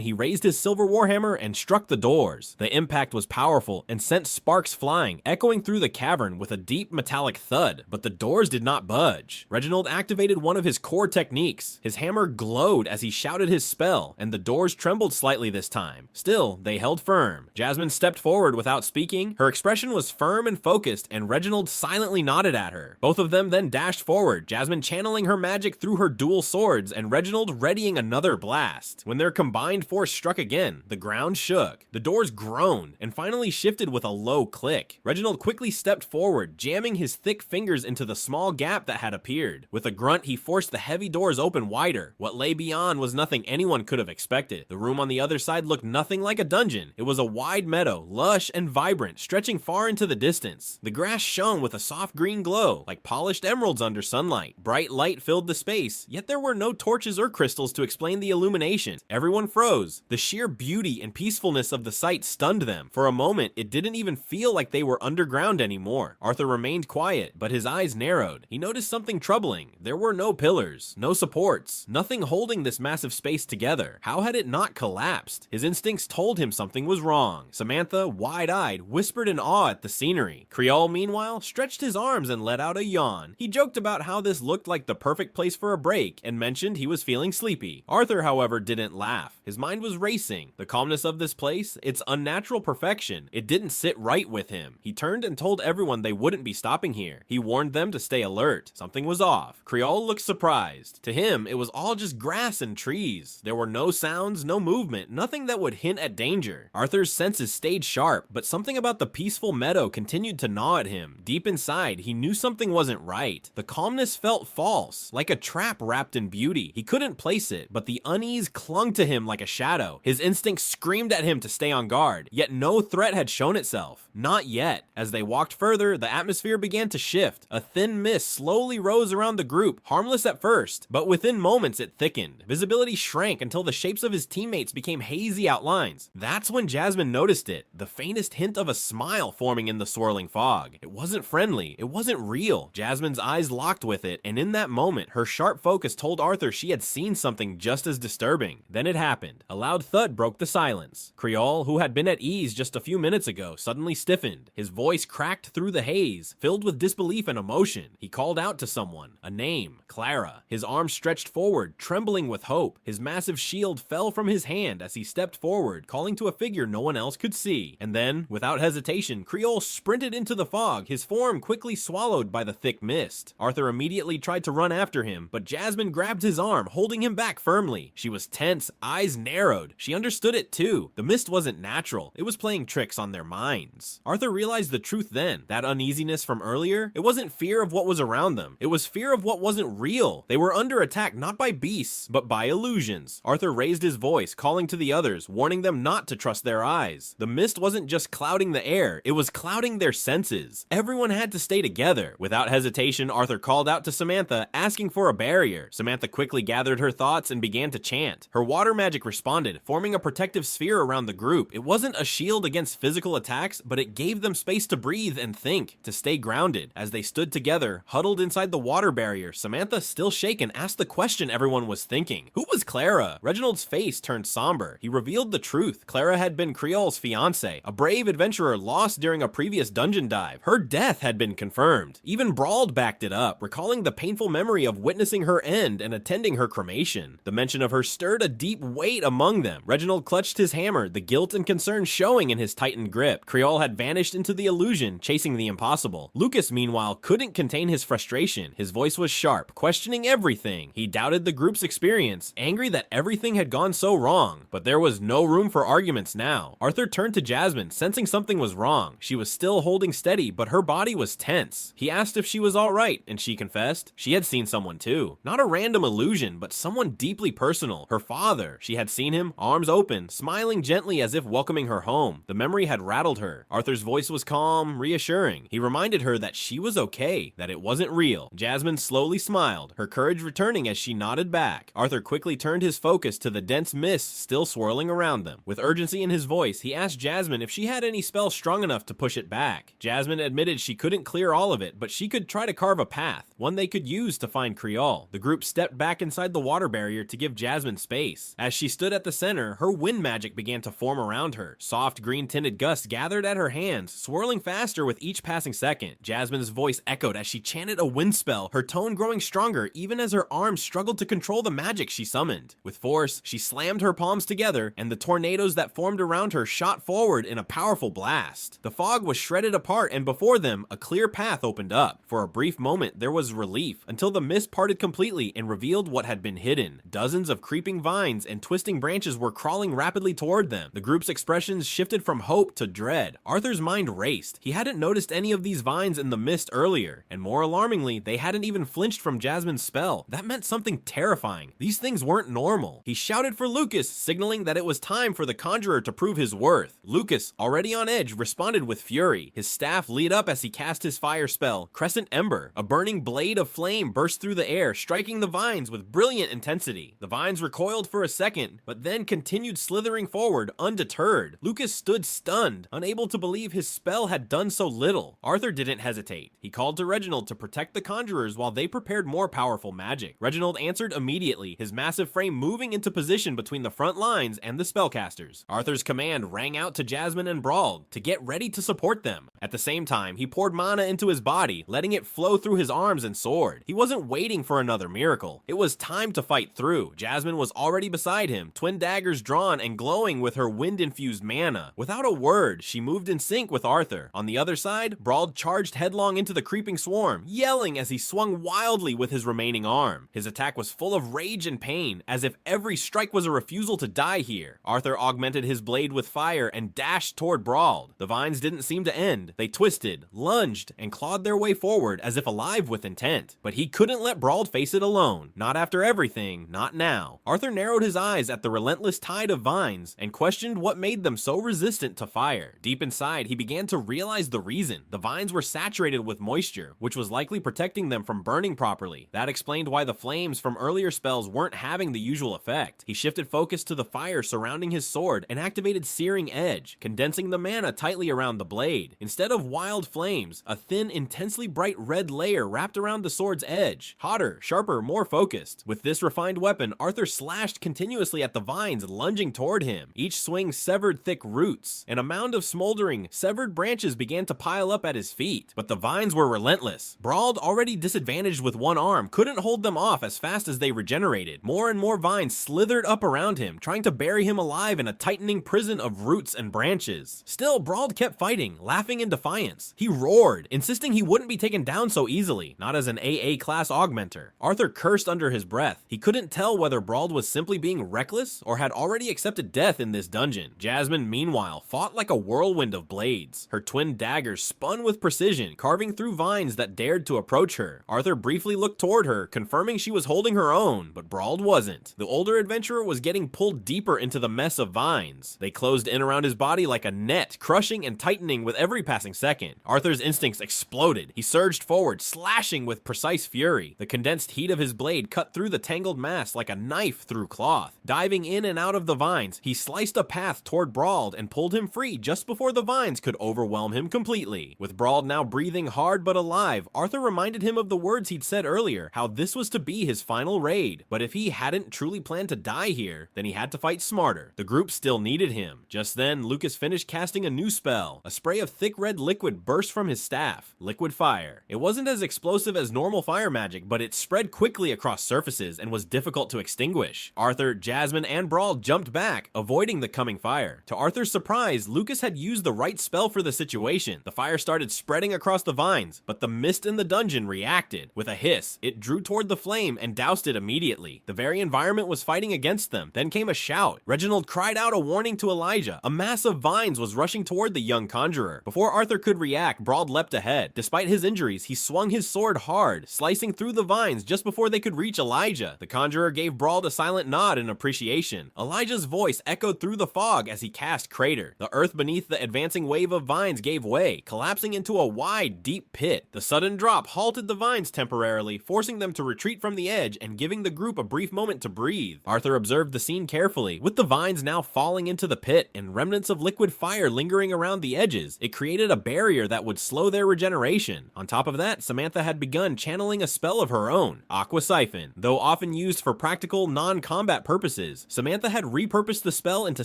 Speaker 1: he raised his silver warhammer and struck the doors. The impact was powerful and sent sparks flying, echoing through the cavern with a deep metallic thud, but the doors did not budge. Reginald activated one of his core techniques. His hammer glowed as he shouted his spell, and the doors trembled slightly this time. Still, they held firm. Jasmine stepped forward without speaking. Her expression was firm and focused, and Reginald silently nodded at her. Both of them then dashed forward, Jasmine channeling her magic through her dual swords, and Reginald readying another blast. When their combined force struck again, the ground shook. The doors groaned, and finally shifted with a low click. Reginald quickly stepped forward, jamming his thick fingers into the small gap that had appeared. With a grunt, he forced the heavy doors open wider. What lay beyond was nothing anyone could have expected. The room on the other side looked nothing like a dungeon. It was a wide meadow, lush and vibrant, stretching far into the distance. The grass shone with a soft green glow, like polished emeralds under sunlight. Bright light filled the space, yet there were no torches or crystals to explain the illumination. Everyone froze. The sheer beauty and peacefulness of the sight stunned them. For a moment, it didn't even feel like they were underground anymore. Arthur remained quiet, but his eyes narrowed. He noticed something troubling. There were no pillars, no supports, nothing holding this massive space together. How had it not collapsed? His instincts told him something was wrong. Samantha, wide-eyed, whispered in awe at the scenery. Creole, meanwhile, stretched his arms and let out a yawn. He joked about how this looked like the perfect place for a break and mentioned he was feeling sleepy. Arthur, however, didn't laugh. His mind was racing. The calmness of this place, its unnatural perfection, it didn't sit right with him. He turned and told everyone they wouldn't be stopping here. He warned them to stay alert. Something was off. Creole looked surprised. To him, it was all just grass and trees. There were no sounds, no movement, nothing that would hint at danger. Arthur's senses stayed sharp, but something about the peaceful meadow continued to gnaw at him. Deep inside, he knew something wasn't right. The calmness felt false, like a trap wrapped in beauty. He couldn't place it, but the unease clung to him like a shadow. His instincts screamed at him to stay on guard, yet no threat had shown itself. Not yet. As they walked further, the atmosphere began to shift. A thin mist slowly rose around the group, harmless at first, but within moments it thickened. Visibility shrank until the shapes of his teammates became hazy outlines. That's when Jasmine noticed it, the faintest hint of a smile forming in the swirling fog. It wasn't friendly, it wasn't real. Jasmine's eyes locked with it, and in that moment, her sharp focus told Arthur she had seen something just as disturbing. Then it happened. A loud thud broke the silence. Creole, who had been at ease just a few minutes ago, suddenly stiffened. His voice cracked through the haze, filled with disbelief and emotion. He called out to someone, a name, Clara. His arms stretched forward, trembling with hope. His massive shield fell from his hand as he stepped forward, calling to a figure no one else could see. And then, without hesitation, Creole sprinted into the fog, his form quickly swallowed by the thick mist. Arthur immediately tried to run after after him, but Jasmine grabbed his arm, holding him back firmly. She was tense, eyes narrowed. She understood it too. The mist wasn't natural. It was playing tricks on their minds. Arthur realized the truth then. That uneasiness from earlier, it wasn't fear of what was around them. It was fear of what wasn't real. They were under attack not by beasts, but by illusions. Arthur raised his voice, calling to the others, warning them not to trust their eyes. The mist wasn't just clouding the air, it was clouding their senses. Everyone had to stay together. Without hesitation, Arthur called out to Samantha, asking for a barrier. Samantha quickly gathered her thoughts and began to chant. Her water magic responded, forming a protective sphere around the group. It wasn't a shield against physical attacks, but it gave them space to breathe and think, to stay grounded. As they stood together, huddled inside the water barrier, Samantha, still shaken, asked the question everyone was thinking. Who was Clara? Reginald's face turned somber. He revealed the truth. Clara had been Creole's fiancé, a brave adventurer lost during a previous dungeon dive. Her death had been confirmed. Even Brauld backed it up, recalling the painful memory of witnessing her end and attending her cremation. The mention of her stirred a deep weight among them. Reginald clutched his hammer, the guilt and concern showing in his tightened grip. Creole had vanished into the illusion, chasing the impossible. Lucas, meanwhile, couldn't contain his frustration. His voice was sharp, questioning everything. He doubted the group's experience, angry that everything had gone so wrong. But there was no room for arguments now. Arthur turned to Jasmine, sensing something was wrong. She was still holding steady, but her body was tense. He asked if she was alright, and she confessed. She had seen someone too. Not a random illusion, but someone deeply personal. Her father. She had seen him, arms open, smiling gently as if welcoming her home. The memory had rattled her. Arthur's voice was calm, reassuring. He reminded her that she was okay, that it wasn't real. Jasmine slowly smiled, her courage returning as she nodded back. Arthur quickly turned his focus to the dense mist still swirling around them. With urgency in his voice, he asked Jasmine if she had any spell strong enough to push it back. Jasmine admitted she couldn't clear all of it, but she could try to carve a path, one they could use to find Creole. The group stepped back inside the water barrier to give Jasmine space. As she stood at the center, her wind magic began to form around her. Soft green-tinted gusts gathered at her hands, swirling faster with each passing second. Jasmine's voice echoed as she chanted a wind spell, her tone growing stronger even as her arms struggled to control the magic she summoned. With force, she slammed her palms together, and the tornadoes that formed around her shot forward in a powerful blast. The fog was shredded apart, and before them, a clear path opened up. For a brief moment, there was relief, until the mist parted completely and revealed what had been hidden. Dozens of creeping vines and twisting branches were crawling rapidly toward them. The group's expressions shifted from hope to dread. Arthur's mind raced. He hadn't noticed any of these vines in the mist earlier, and more alarmingly, they hadn't even flinched from Jasmine's spell. That meant something terrifying. These things weren't normal. He shouted for Lucas, signaling that it was time for the conjurer to prove his worth. Lucas, already on edge, responded with fury. His staff lit up as he cast his fire spell, Crescent Ember. A burning blade of flame burst through the air, striking the vines with brilliant intensity. The vines recoiled for a second, but then continued slithering forward, undeterred. Lucas stood stunned, unable to believe his spell had done so little. Arthur didn't hesitate. He called to Reginald to protect the conjurers while they prepared more powerful magic. Reginald answered immediately, his massive frame moving into position between the front lines and the spellcasters. Arthur's command rang out to Jasmine and Brauld to get ready to support them. At the same time, he poured mana into his body, letting it flow through his arms and sword. He wasn't waiting for another miracle. It was time to fight through. Jasmine was already beside him, twin daggers drawn and glowing with her wind-infused mana. Without a word, she moved in sync with Arthur. On the other side, Brauld charged headlong into the creeping swarm, yelling as he swung wildly with his remaining arm. His attack was full of rage and pain, as if every strike was a refusal to die here. Arthur augmented his blade with fire and dashed toward Brauld. The vines didn't seem to end. They twisted, lunged, and clawed their way forward as if alive with intent. But he couldn't let Brauld face it alone. Not after everything, not now. Arthur narrowed his eyes at the relentless tide of vines and questioned what made them so resistant to fire. Deep inside, he began to realize the reason. The vines were saturated with moisture, which was likely protecting them from burning properly. That explained why the flames from earlier spells weren't having the usual effect. He shifted focus to the fire surrounding his sword and activated Searing Edge, condensing the mana tightly around the blade. Instead of wild flames, a thin, intensely bright red layer wrapped around the sword's edge. Hotter, sharper, more focused. With this refined weapon, Arthur slashed continuously at the vines lunging toward him. Each swing severed thick roots, and a mound of smoldering, severed branches began to pile up at his feet. But the vines were relentless. Brauld, already disadvantaged with one arm, couldn't hold them off as fast as they regenerated. More and more vines slithered up around him, trying to bury him alive in a tightening prison of roots and branches. Still, Brauld kept fighting, laughing in defiance. He roared, insisting he wouldn't be taken down so easily. Not as an AA class augmenter. Arthur cursed under his breath. He couldn't tell whether Brauld was simply being reckless or had already accepted death in this dungeon. Jasmine, meanwhile, fought like a whirlwind of blades. Her twin daggers spun with precision, carving through vines that dared to approach her. Arthur briefly looked toward her, confirming she was holding her own, but Brauld wasn't. The older adventurer was getting pulled deeper into the mess of vines. They closed in around his body like a net, crushing and tightening with every passing second. Arthur's instincts exploded. He surged forward, slashing with precise fury. The condensed heat of his blade cut through the tangled mass like a knife through cloth. Diving in and out of the vines, he sliced a path toward Brauld and pulled him free just before the vines could overwhelm him completely. With Brauld now breathing hard but alive, Arthur reminded him of the words he'd said earlier, how this was to be his final raid. But if he hadn't truly planned to die here, then he had to fight smarter. The group still needed him. Just then, Lucas finished casting a new spell. A spray of thick red liquid burst from his staff. Liquid fire. It wasn't as explosive as normal fire magic, but it spread quickly across surfaces and was difficult to extinguish. Arthur, Jasmine, and Brauld jumped back, avoiding the coming fire. To Arthur's surprise, Lucas had used the right spell for the situation. The fire started spreading across the vines, but the mist in the dungeon reacted. With a hiss, it drew toward the flame and doused it immediately. The very environment was fighting against them. Then came a shout. Reginald cried out a warning to Elijah. A mass of vines was rushing toward the young conjurer. Before Arthur could react, Brauld leapt ahead. Despite his injuries, he swung his sword hard, slicing through the vines just before they could reach Elijah. The conjurer gave Brauld a silent nod in appreciation. Elijah's voice echoed through the fog as he cast Crater. The earth beneath the advancing wave of vines gave way, collapsing into a wide, deep pit. The sudden drop halted the vines temporarily, forcing them to retreat from the edge and giving the group a brief moment to breathe. Arthur observed the scene carefully. With the vines now falling into the pit and remnants of liquid fire lingering around the edges, it created a barrier that would slow their regeneration. On top of that, Samantha had begun channeling a spell of her own, Aqua Siphon. Though often used for practical, non-combat purposes, Samantha had repurposed the spell into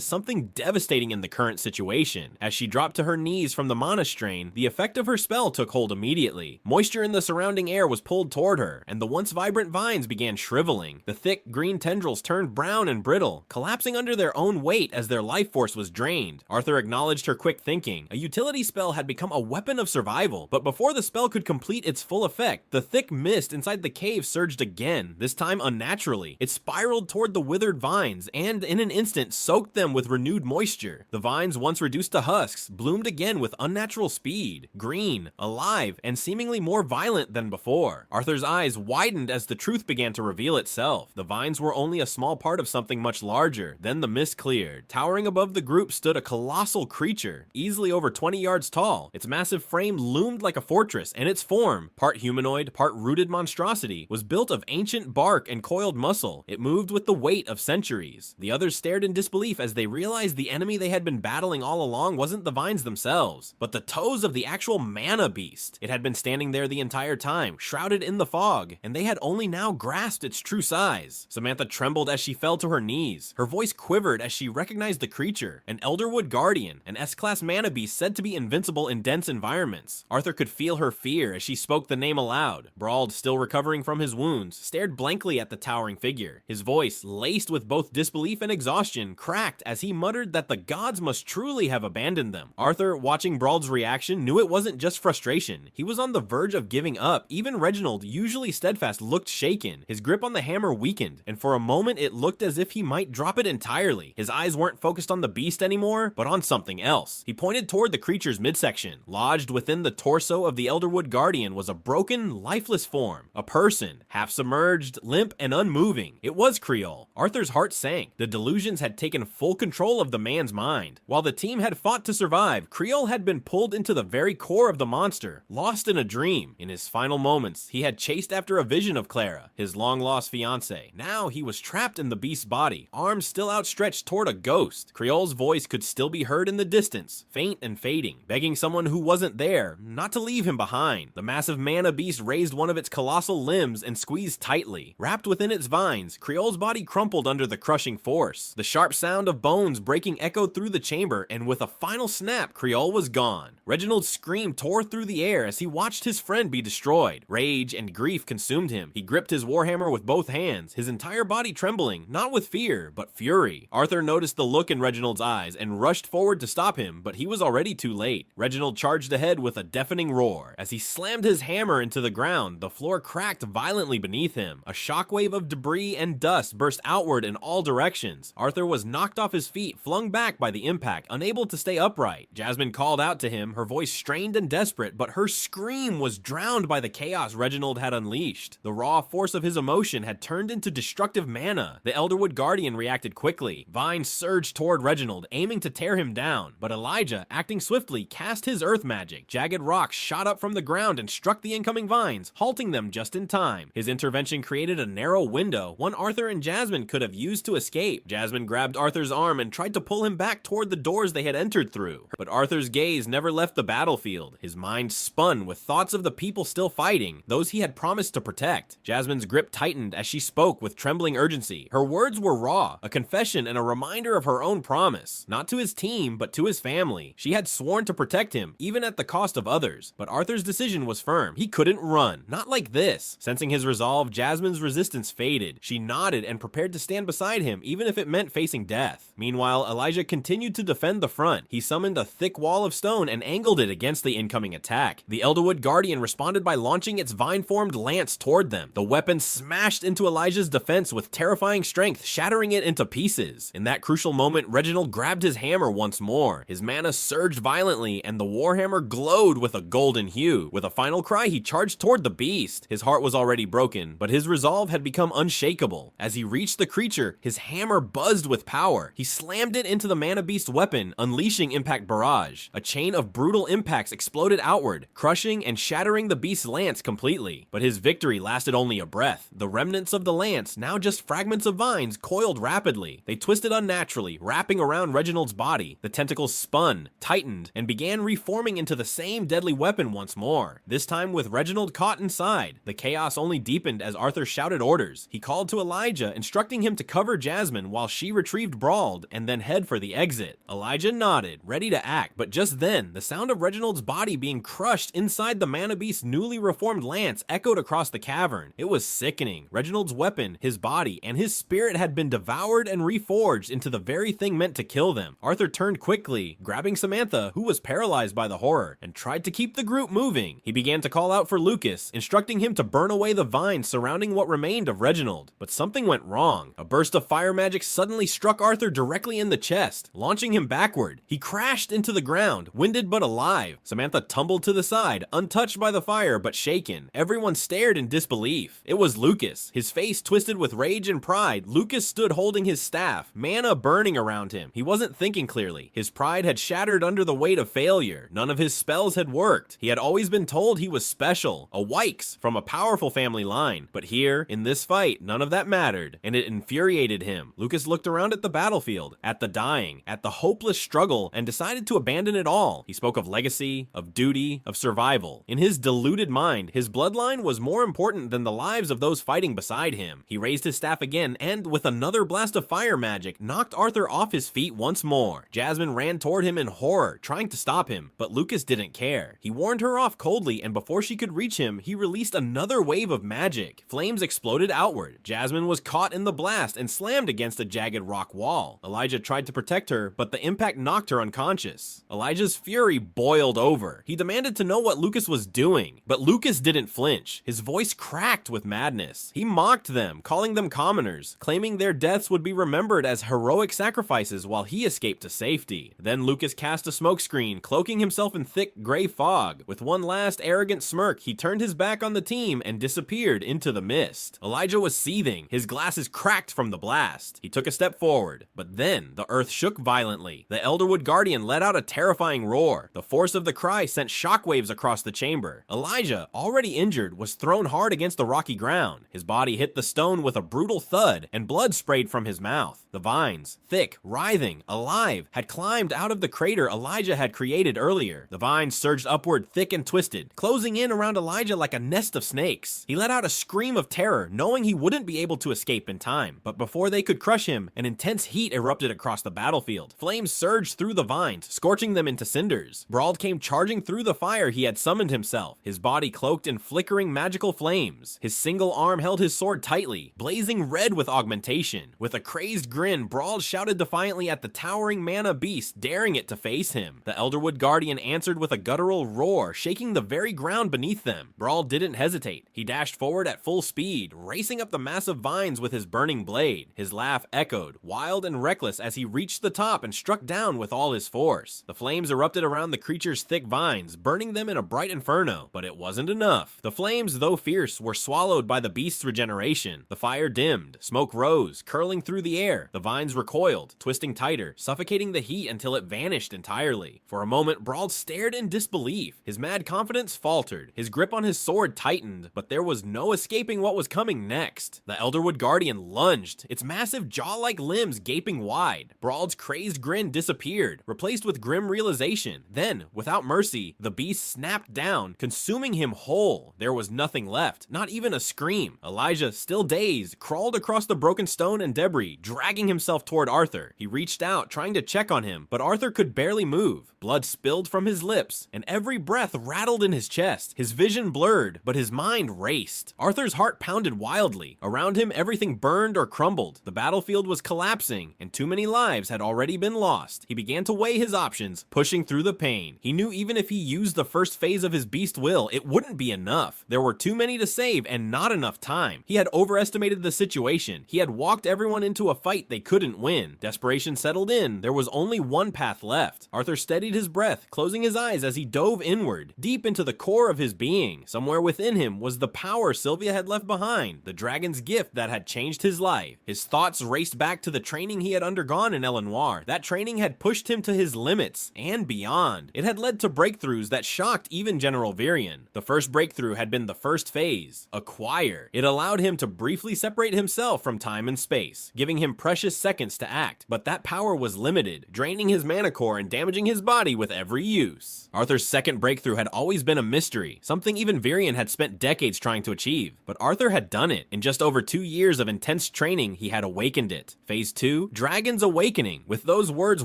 Speaker 1: something devastating in the current situation. As she dropped to her knees from the mana strain, the effect of her spell took hold immediately. Moisture in the surrounding air was pulled toward her, and the once vibrant vines began shriveling. The thick green tendrils turned brown and brittle, collapsing under their own weight as their life force was drained. Arthur acknowledged her quick thinking. A utility spell had become a weapon of survival, but before the spell could complete its full effect, the thick mist inside the cave surged again, this time unnaturally. It spiraled toward the withered vines, and in an instant soaked them with renewed moisture. The vines, once reduced to husks, bloomed again with unnatural speed, green, alive, and seemingly more violent than before. Arthur's eyes widened as the truth began to reveal itself. The vines were only a small part of something much larger. Then the mist cleared. Towering above the group stood a colossal creature, easily over 20 yards tall. Its massive frame loomed like a fortress, and its form, part humanoid, part rooted monstrosity, was built of ancient bark and coiled muscle. It moved with the weight of centuries. The others stared in disbelief as they realized the enemy they had been battling all along wasn't the vines themselves, but the toes of the actual mana beast. It had been standing there the entire time, shrouded in the fog, and they had only now grasped its true size. Samantha trembled as she fell to her knees. Her voice quivered as she recognized the creature, an Elderwood Guardian, an S-class mana beast said to be invincible in dense environments. Arthur could feel her fear as she spoke the name aloud. Brauld, still recovering from his wounds, stared blankly at the towering figure. His voice, laced with both disbelief and exhaustion, cracked as he muttered that the gods must truly have abandoned them. Arthur, watching Brauld's reaction, knew it wasn't just frustration. He was on the verge of giving up. Even Reginald, usually steadfast, looked shaken. His grip on the hammer weakened, and for a moment it looked as if he might drop it entirely. His eyes weren't focused on the beast anymore, but on something else. He pointed toward the creature's midsection. Lodged within the torso of the Elderwood Guardian was a broken, lifeless form. A person, half submerged, limp, and unmoving. It was Creole. Arthur's heart sank. The delusions had taken full control of the man's mind. While the team had fought to survive, Creole had been pulled into the very core of the monster, lost in a dream. In his final moments, he had chased after a vision of Clara, his long-lost fiancée. Now he was trapped in the beast's body, arms still outstretched toward a ghost. Creole's voice could still be heard in the distance, faint and fading, begging someone who wasn't there not to leave him behind. The massive mana beast raised one of its colossal limbs and squeezed tightly. Wrapped within its vines, Creole's body crumpled under the crushing force. The sharp sound of bones breaking echoed through the chamber, and with a final snap, Creole was gone. Reginald's scream tore through the air as he watched his friend be destroyed. Rage and grief consumed him. He gripped his warhammer with both hands, his entire body trembling, not with fear, but fury. Arthur noticed the look in Reginald's eyes and rushed forward to stop him, but he was already too late. Reginald charged ahead with a deafening roar. As he slammed his hammer into the ground, the floor cracked violently beneath him. A shockwave of debris and dust burst outward in all directions. Arthur was knocked off his feet, flung back by the impact, unable to stay upright. Jasmine called out to him, her voice strained and desperate, but her scream was drowned by the chaos Reginald had unleashed. The raw force of his emotion had turned into destructive mana. The Elderwood Guardian reacted quickly. Vines surged toward Reginald, aiming to tear him down, but Elijah, acting swiftly, cast his earth magic. Jagged rocks shot up from the ground and struck the incoming vines, halting them just in time. His intervention created a narrow window, one Arthur and Jasmine could have used to escape. Jasmine grabbed Arthur's arm and tried to pull him back toward the doors they had entered through. But Arthur's gaze never left the battlefield. His mind spun with thoughts of the people still fighting, those he had promised to protect. Jasmine's grip tightened as she spoke with trembling urgency. Her words were raw, a confession and a reminder of her own promise. Not to his team, but to his family. She had sworn to protect him, even at the cost of others. But Arthur's decision was firm. He couldn't run. Not like this. Sensing his resolve, Jasmine's resistance faded. She nodded and prepared to stand beside him, even if it meant facing death. Meanwhile, Elijah continued to defend the front. He summoned a thick wall of stone and angled it against the incoming attack. The Elderwood Guardian responded by launching its vine-formed lance toward them. The weapon smashed into Elijah's defense with terrifying strength, shattering it into pieces. In that crucial moment, Reginald grabbed his hammer once more. His mana surged violently, and the warhammer glowed with a golden hue. With a final cry, he charged toward the beast. His heart was already broken, but his resolve had become unshakable. As he reached the creature, his hammer buzzed with power. He slammed it into the mana beast's weapon, unleashing Impact Barrage. A chain of brutal impacts exploded outward, crushing and shattering the beast's lance completely. But his victory lasted only a breath. The remnants of the lance, now just fragments of vines, coiled rapidly. They twisted unnaturally, wrapping around Reginald's body. The tentacles spun, tightened, and began reforming into the same deadly weapon once more, this time with Reginald caught inside. The chaos only deepened as Arthur shouted orders. He called to Elijah, instructing him to cover Jasmine while she retrieved Brauld and then head for the exit. Elijah nodded, ready to act, but just then, the sound of Reginald's body being crushed inside the mana beast's newly reformed lance echoed across the cavern. It was sickening. Reginald's weapon, his body, and his spirit had been devoured and reforged into the very thing meant to kill them. Arthur turned quickly, grabbing Samantha, who was paralyzed by the horror, and tried to keep the group moving. He began to call out for Lucas, instructing him to burn away the vines surrounding what remained of Reginald. But something went wrong. A burst of fire magic suddenly struck Arthur directly in the chest, launching him backward. He crashed into the ground, winded but alive. Samantha tumbled to the side, untouched by the fire but shaken. Everyone stared in disbelief. It was Lucas. His face twisted with rage and pride. Lucas stood holding his staff, mana burning around him. He wasn't thinking clearly. His pride had shattered under the weight of failure. None of his spells had worked. He had always been told he was special, a Wykes from a powerful family line. But here, in this fight, none of that mattered, and it infuriated him. Lucas looked around at the battlefield, at the dying, at the hopeless struggle, and decided to abandon it all. He spoke of legacy, of duty, of survival. In his deluded mind, his bloodline was more important than the lives of those fighting beside him. He raised his staff again and, with another blast of fire magic, knocked Arthur off his feet once more. Jasmine ran toward him in horror, trying to stop him, but Lucas didn't care. He warned her off coldly, and before she could reach him, he released another wave of magic. Flames exploded outward. Jasmine was caught in the blast and slammed against a jagged rock wall. Elijah tried to protect her, but the impact knocked her unconscious. Elijah's fury boiled over. He demanded to know what Lucas was doing, but Lucas didn't flinch. His voice cracked with madness. He mocked them, calling them commoners, claiming their deaths would be remembered as heroic sacrifices while he escaped to safety. Then Lucas cast a smokescreen, cloaking himself in thick gray fog. With one last arrogant smirk, he turned his back on the team and disappeared into the mist. Elijah was seething. His glasses cracked from the blast. He took a step forward, but then the earth shook violently. The Elderwood Guardian let out a terrifying roar. The force of the cry sent shockwaves across the chamber. Elijah, already injured, was thrown hard against the rocky ground. His body hit the stone with a brutal thud, and blood sprayed from his mouth. The vines, thick, writhing, alive, had climbed out of the crater Elijah had created earlier. The vines surged upward, thick and twisted, closing in around Elijah like a nest of snakes. He let out a scream of terror, knowing he wouldn't be able to escape in time. But before they could crush him, an intense heat erupted across the battlefield. Flames surged through the vines, scorching them into cinders. Brauld came charging through the fire he had summoned himself, his body cloaked in flickering magical flames. His single arm held his sword tightly, blazing red with augmentation. With a crazed grin, Brauld shouted defiantly at the towering mana beast, daring it to face him. The Elderwood Guardian answered with a guttural roar, shaking the very ground beneath them. Brauld didn't hesitate. hesitate. He dashed forward at full speed, racing up the massive vines with his burning blade. His laugh echoed, wild and reckless, as he reached the top and struck down with all his force. The flames erupted around the creature's thick vines, burning them in a bright inferno, but it wasn't enough. The flames, though fierce, were swallowed by the beast's regeneration. The fire dimmed, smoke rose, curling through the air. The vines recoiled, twisting tighter, suffocating the heat until it vanished entirely. For a moment, Brawl stared in disbelief. His mad confidence faltered. His grip on his sword tightened, but there was no escaping what was coming next. The Elderwood Guardian lunged, its massive jaw-like limbs gaping wide. Brawl's crazed grin disappeared, replaced with grim realization. Then, without mercy, the beast snapped down, consuming him whole. There was nothing left, not even a scream. Elijah, still dazed, crawled across the broken stone and debris, dragging himself toward Arthur. He reached out, trying to check on him, but Arthur could barely move. Blood spilled from his lips, and every breath rattled in his chest. His vision blurred, but his mind raced. Arthur's heart pounded wildly. Around him, everything burned or crumbled. The battlefield was collapsing, and too many lives had already been lost. He began to weigh his options, pushing through the pain. He knew even if he used the first phase of his beast will, it wouldn't be enough. There were too many to save and not enough time. He had overestimated the situation. He had walked everyone into a fight they couldn't win. Desperation settled in. There was only one path left. Arthur steadied his breath, closing his eyes as he dove inward, deep into the core of his being. Somewhere within him was the power Sylvia had left behind, the dragon's gift that had changed his life. His thoughts raced back to the training he had undergone in Elenoir. That training had pushed him to his limits and beyond. It had led to breakthroughs that shocked even General Virion. The first breakthrough had been the first phase, acquire. It allowed him to briefly separate himself from time and space, giving him precious seconds to act. But that power was limited, draining his mana core and damaging his body with every use. Arthur's second breakthrough had always been a mystery, something even Virion had spent decades trying to achieve. But Arthur had done it. In just over 2 years of intense training, he had awakened it. Phase 2, Dragon's Awakening. With those words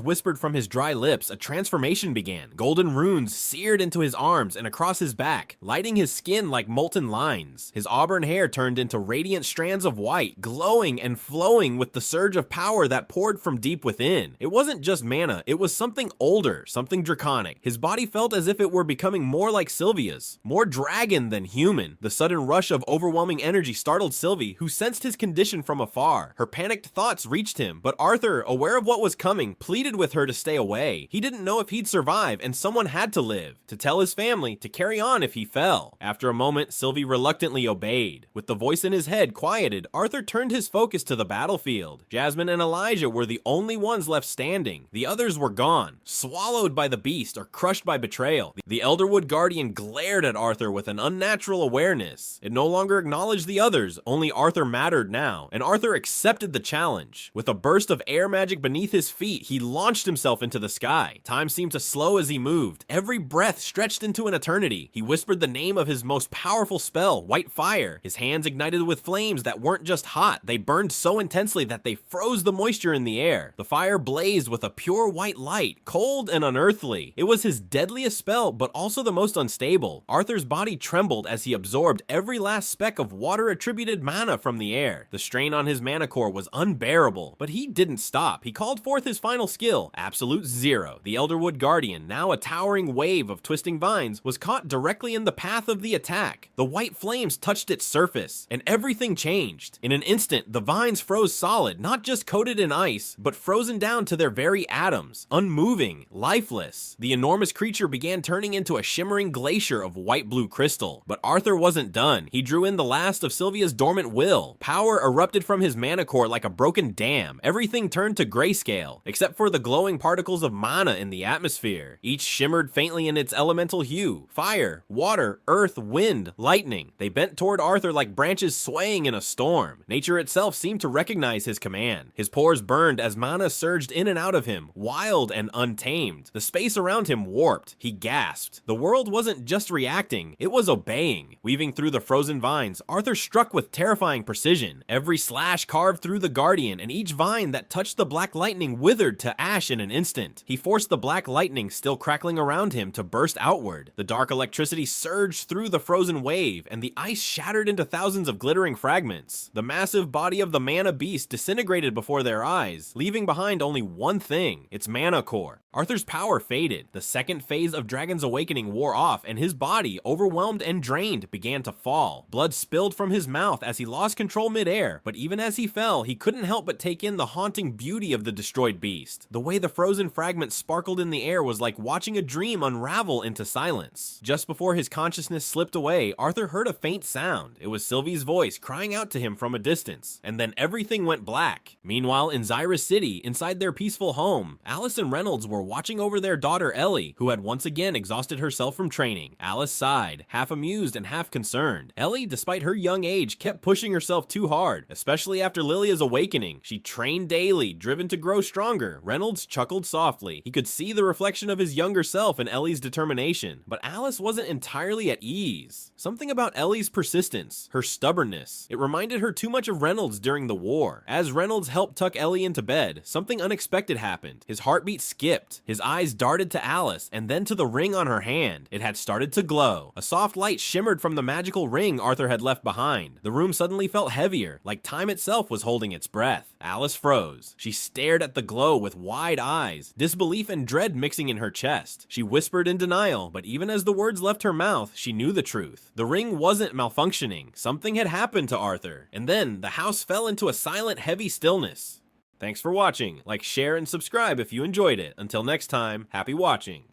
Speaker 1: whispered from his dry lips, a transformation began. Golden runes seared into his arms and across his back, lighting his skin like molten lines. His auburn hair turned into radiant strands of white, glowing and flowing with the surge of power that poured from deep within. It wasn't just mana, it was something older, something draconic. His body felt as if it were becoming more like Sylvia's, more dragon than human. The sudden rush of overwhelming energy startled Sylvie, who sensed his condition from afar. Her panicked thoughts reached him, but Arthur, aware of what was coming, pleaded with her to stay away. He didn't know if he'd survive, and someone had to live, to tell his family, to carry on if he fell. After a moment, Sylvie reluctantly obeyed. With the voice in his head quieted, Arthur turned his focus to the battlefield. Jasmine and Elijah were the only ones left standing. The others were gone, swallowed by the beast or crushed by betrayal. The Elderwood Guardian glared at Arthur with an unnatural awareness. It no longer acknowledged the others, only Arthur mattered now, and Arthur accepted the challenge. With a burst of air magic beneath his feet, he launched himself into the sky. Time seemed to slow as he moved. Every breath stretched into an eternity. He whispered the name of his most powerful spell, White Fire. His hands ignited with flames that weren't just hot, they burned so intensely that they froze the moisture in the air. The fire blazed with a pure white light, cold and unearthly. It was his deadliest spell, but also the most unstable. Arthur's body trembled as he absorbed every last speck of water-attributed mana from the air. The strain on his mana core was unbearable, but he didn't stop. He called forth his final skill, Absolute Zero. The Elderwood Guardian, now a towering wave of twisting vines, was caught directly in the path of the attack. The white flames touched its surface, and everything changed. In an instant, the vines froze solid, not just coated in ice, but frozen down to their very atoms, unmoving, lifeless. The enormous creature began turning into a shimmering glacier of white-blue crystal. But Arthur wasn't done. He drew in the last of Sylvia's dormant will. Power erupted from his mana core like a broken dam. Everything turned to grayscale, except for the glowing particles of mana in the atmosphere. Each shimmered faintly in its elemental hue. Fire, water, earth, wind, lightning. They bent toward Arthur like branches swaying in a storm. Nature itself seemed to recognize his command. His pores burned as mana surged in and out of him, wild and untamed. The space around him warped. He gasped. The world wasn't just reacting, it was obeying. Weaving through the frozen vines, Arthur struck with terrifying precision. Every slash carved through the Guardian, and each vine that touched the black lightning withered to ash in an instant. He forced the black lightning still crackling around him to burst outward. The dark electricity surged through the frozen wave, and the ice shattered into thousands of glittering fragments. The massive body of the mana beast disintegrated before their eyes, leaving behind only one thing, its mana core. Arthur's power faded, the second phase of Dragon's awakening wore off, and his body, overwhelmed and drained, began to fall. Blood spilled from his mouth as he lost control midair, but even as he fell, he couldn't help but take in the haunting beauty of the destroyed beast. The way the frozen fragments sparkled in the air was like watching a dream unravel into silence. Just before his consciousness slipped away, Arthur heard a faint sound. It was Sylvie's voice crying out to him from a distance, and then everything went black. Meanwhile, in Zyra's city, inside their peaceful home, Alice and Reynolds were watching over their daughter Ellie, who had once again exhausted herself from training. Alice sighed, half amused and half concerned. Ellie, despite her young age, kept pushing herself too hard, especially after Lilia's awakening. She trained daily, driven to grow stronger. Reynolds chuckled softly. He could see the reflection of his younger self in Ellie's determination, but Alice wasn't entirely at ease. Something about Ellie's persistence, her stubbornness, it reminded her too much of Reynolds during the war. As Reynolds helped tuck Ellie into bed, something unexpected happened. His heartbeat skipped. His eyes darted to Alice, and then to the ring on her hand. It had started to glow. A soft light shimmered from the magical ring Arthur had left behind. The room suddenly felt heavier, like time itself was holding its breath. Alice froze. She stared at the glow with wide eyes, disbelief and dread mixing in her chest. She whispered in denial, but even as the words left her mouth, she knew the truth. The ring wasn't malfunctioning. Something had happened to Arthur. And then, the house fell into a silent, heavy stillness. Thanks for watching. Like, share, and subscribe if you enjoyed it. Until next time, happy watching.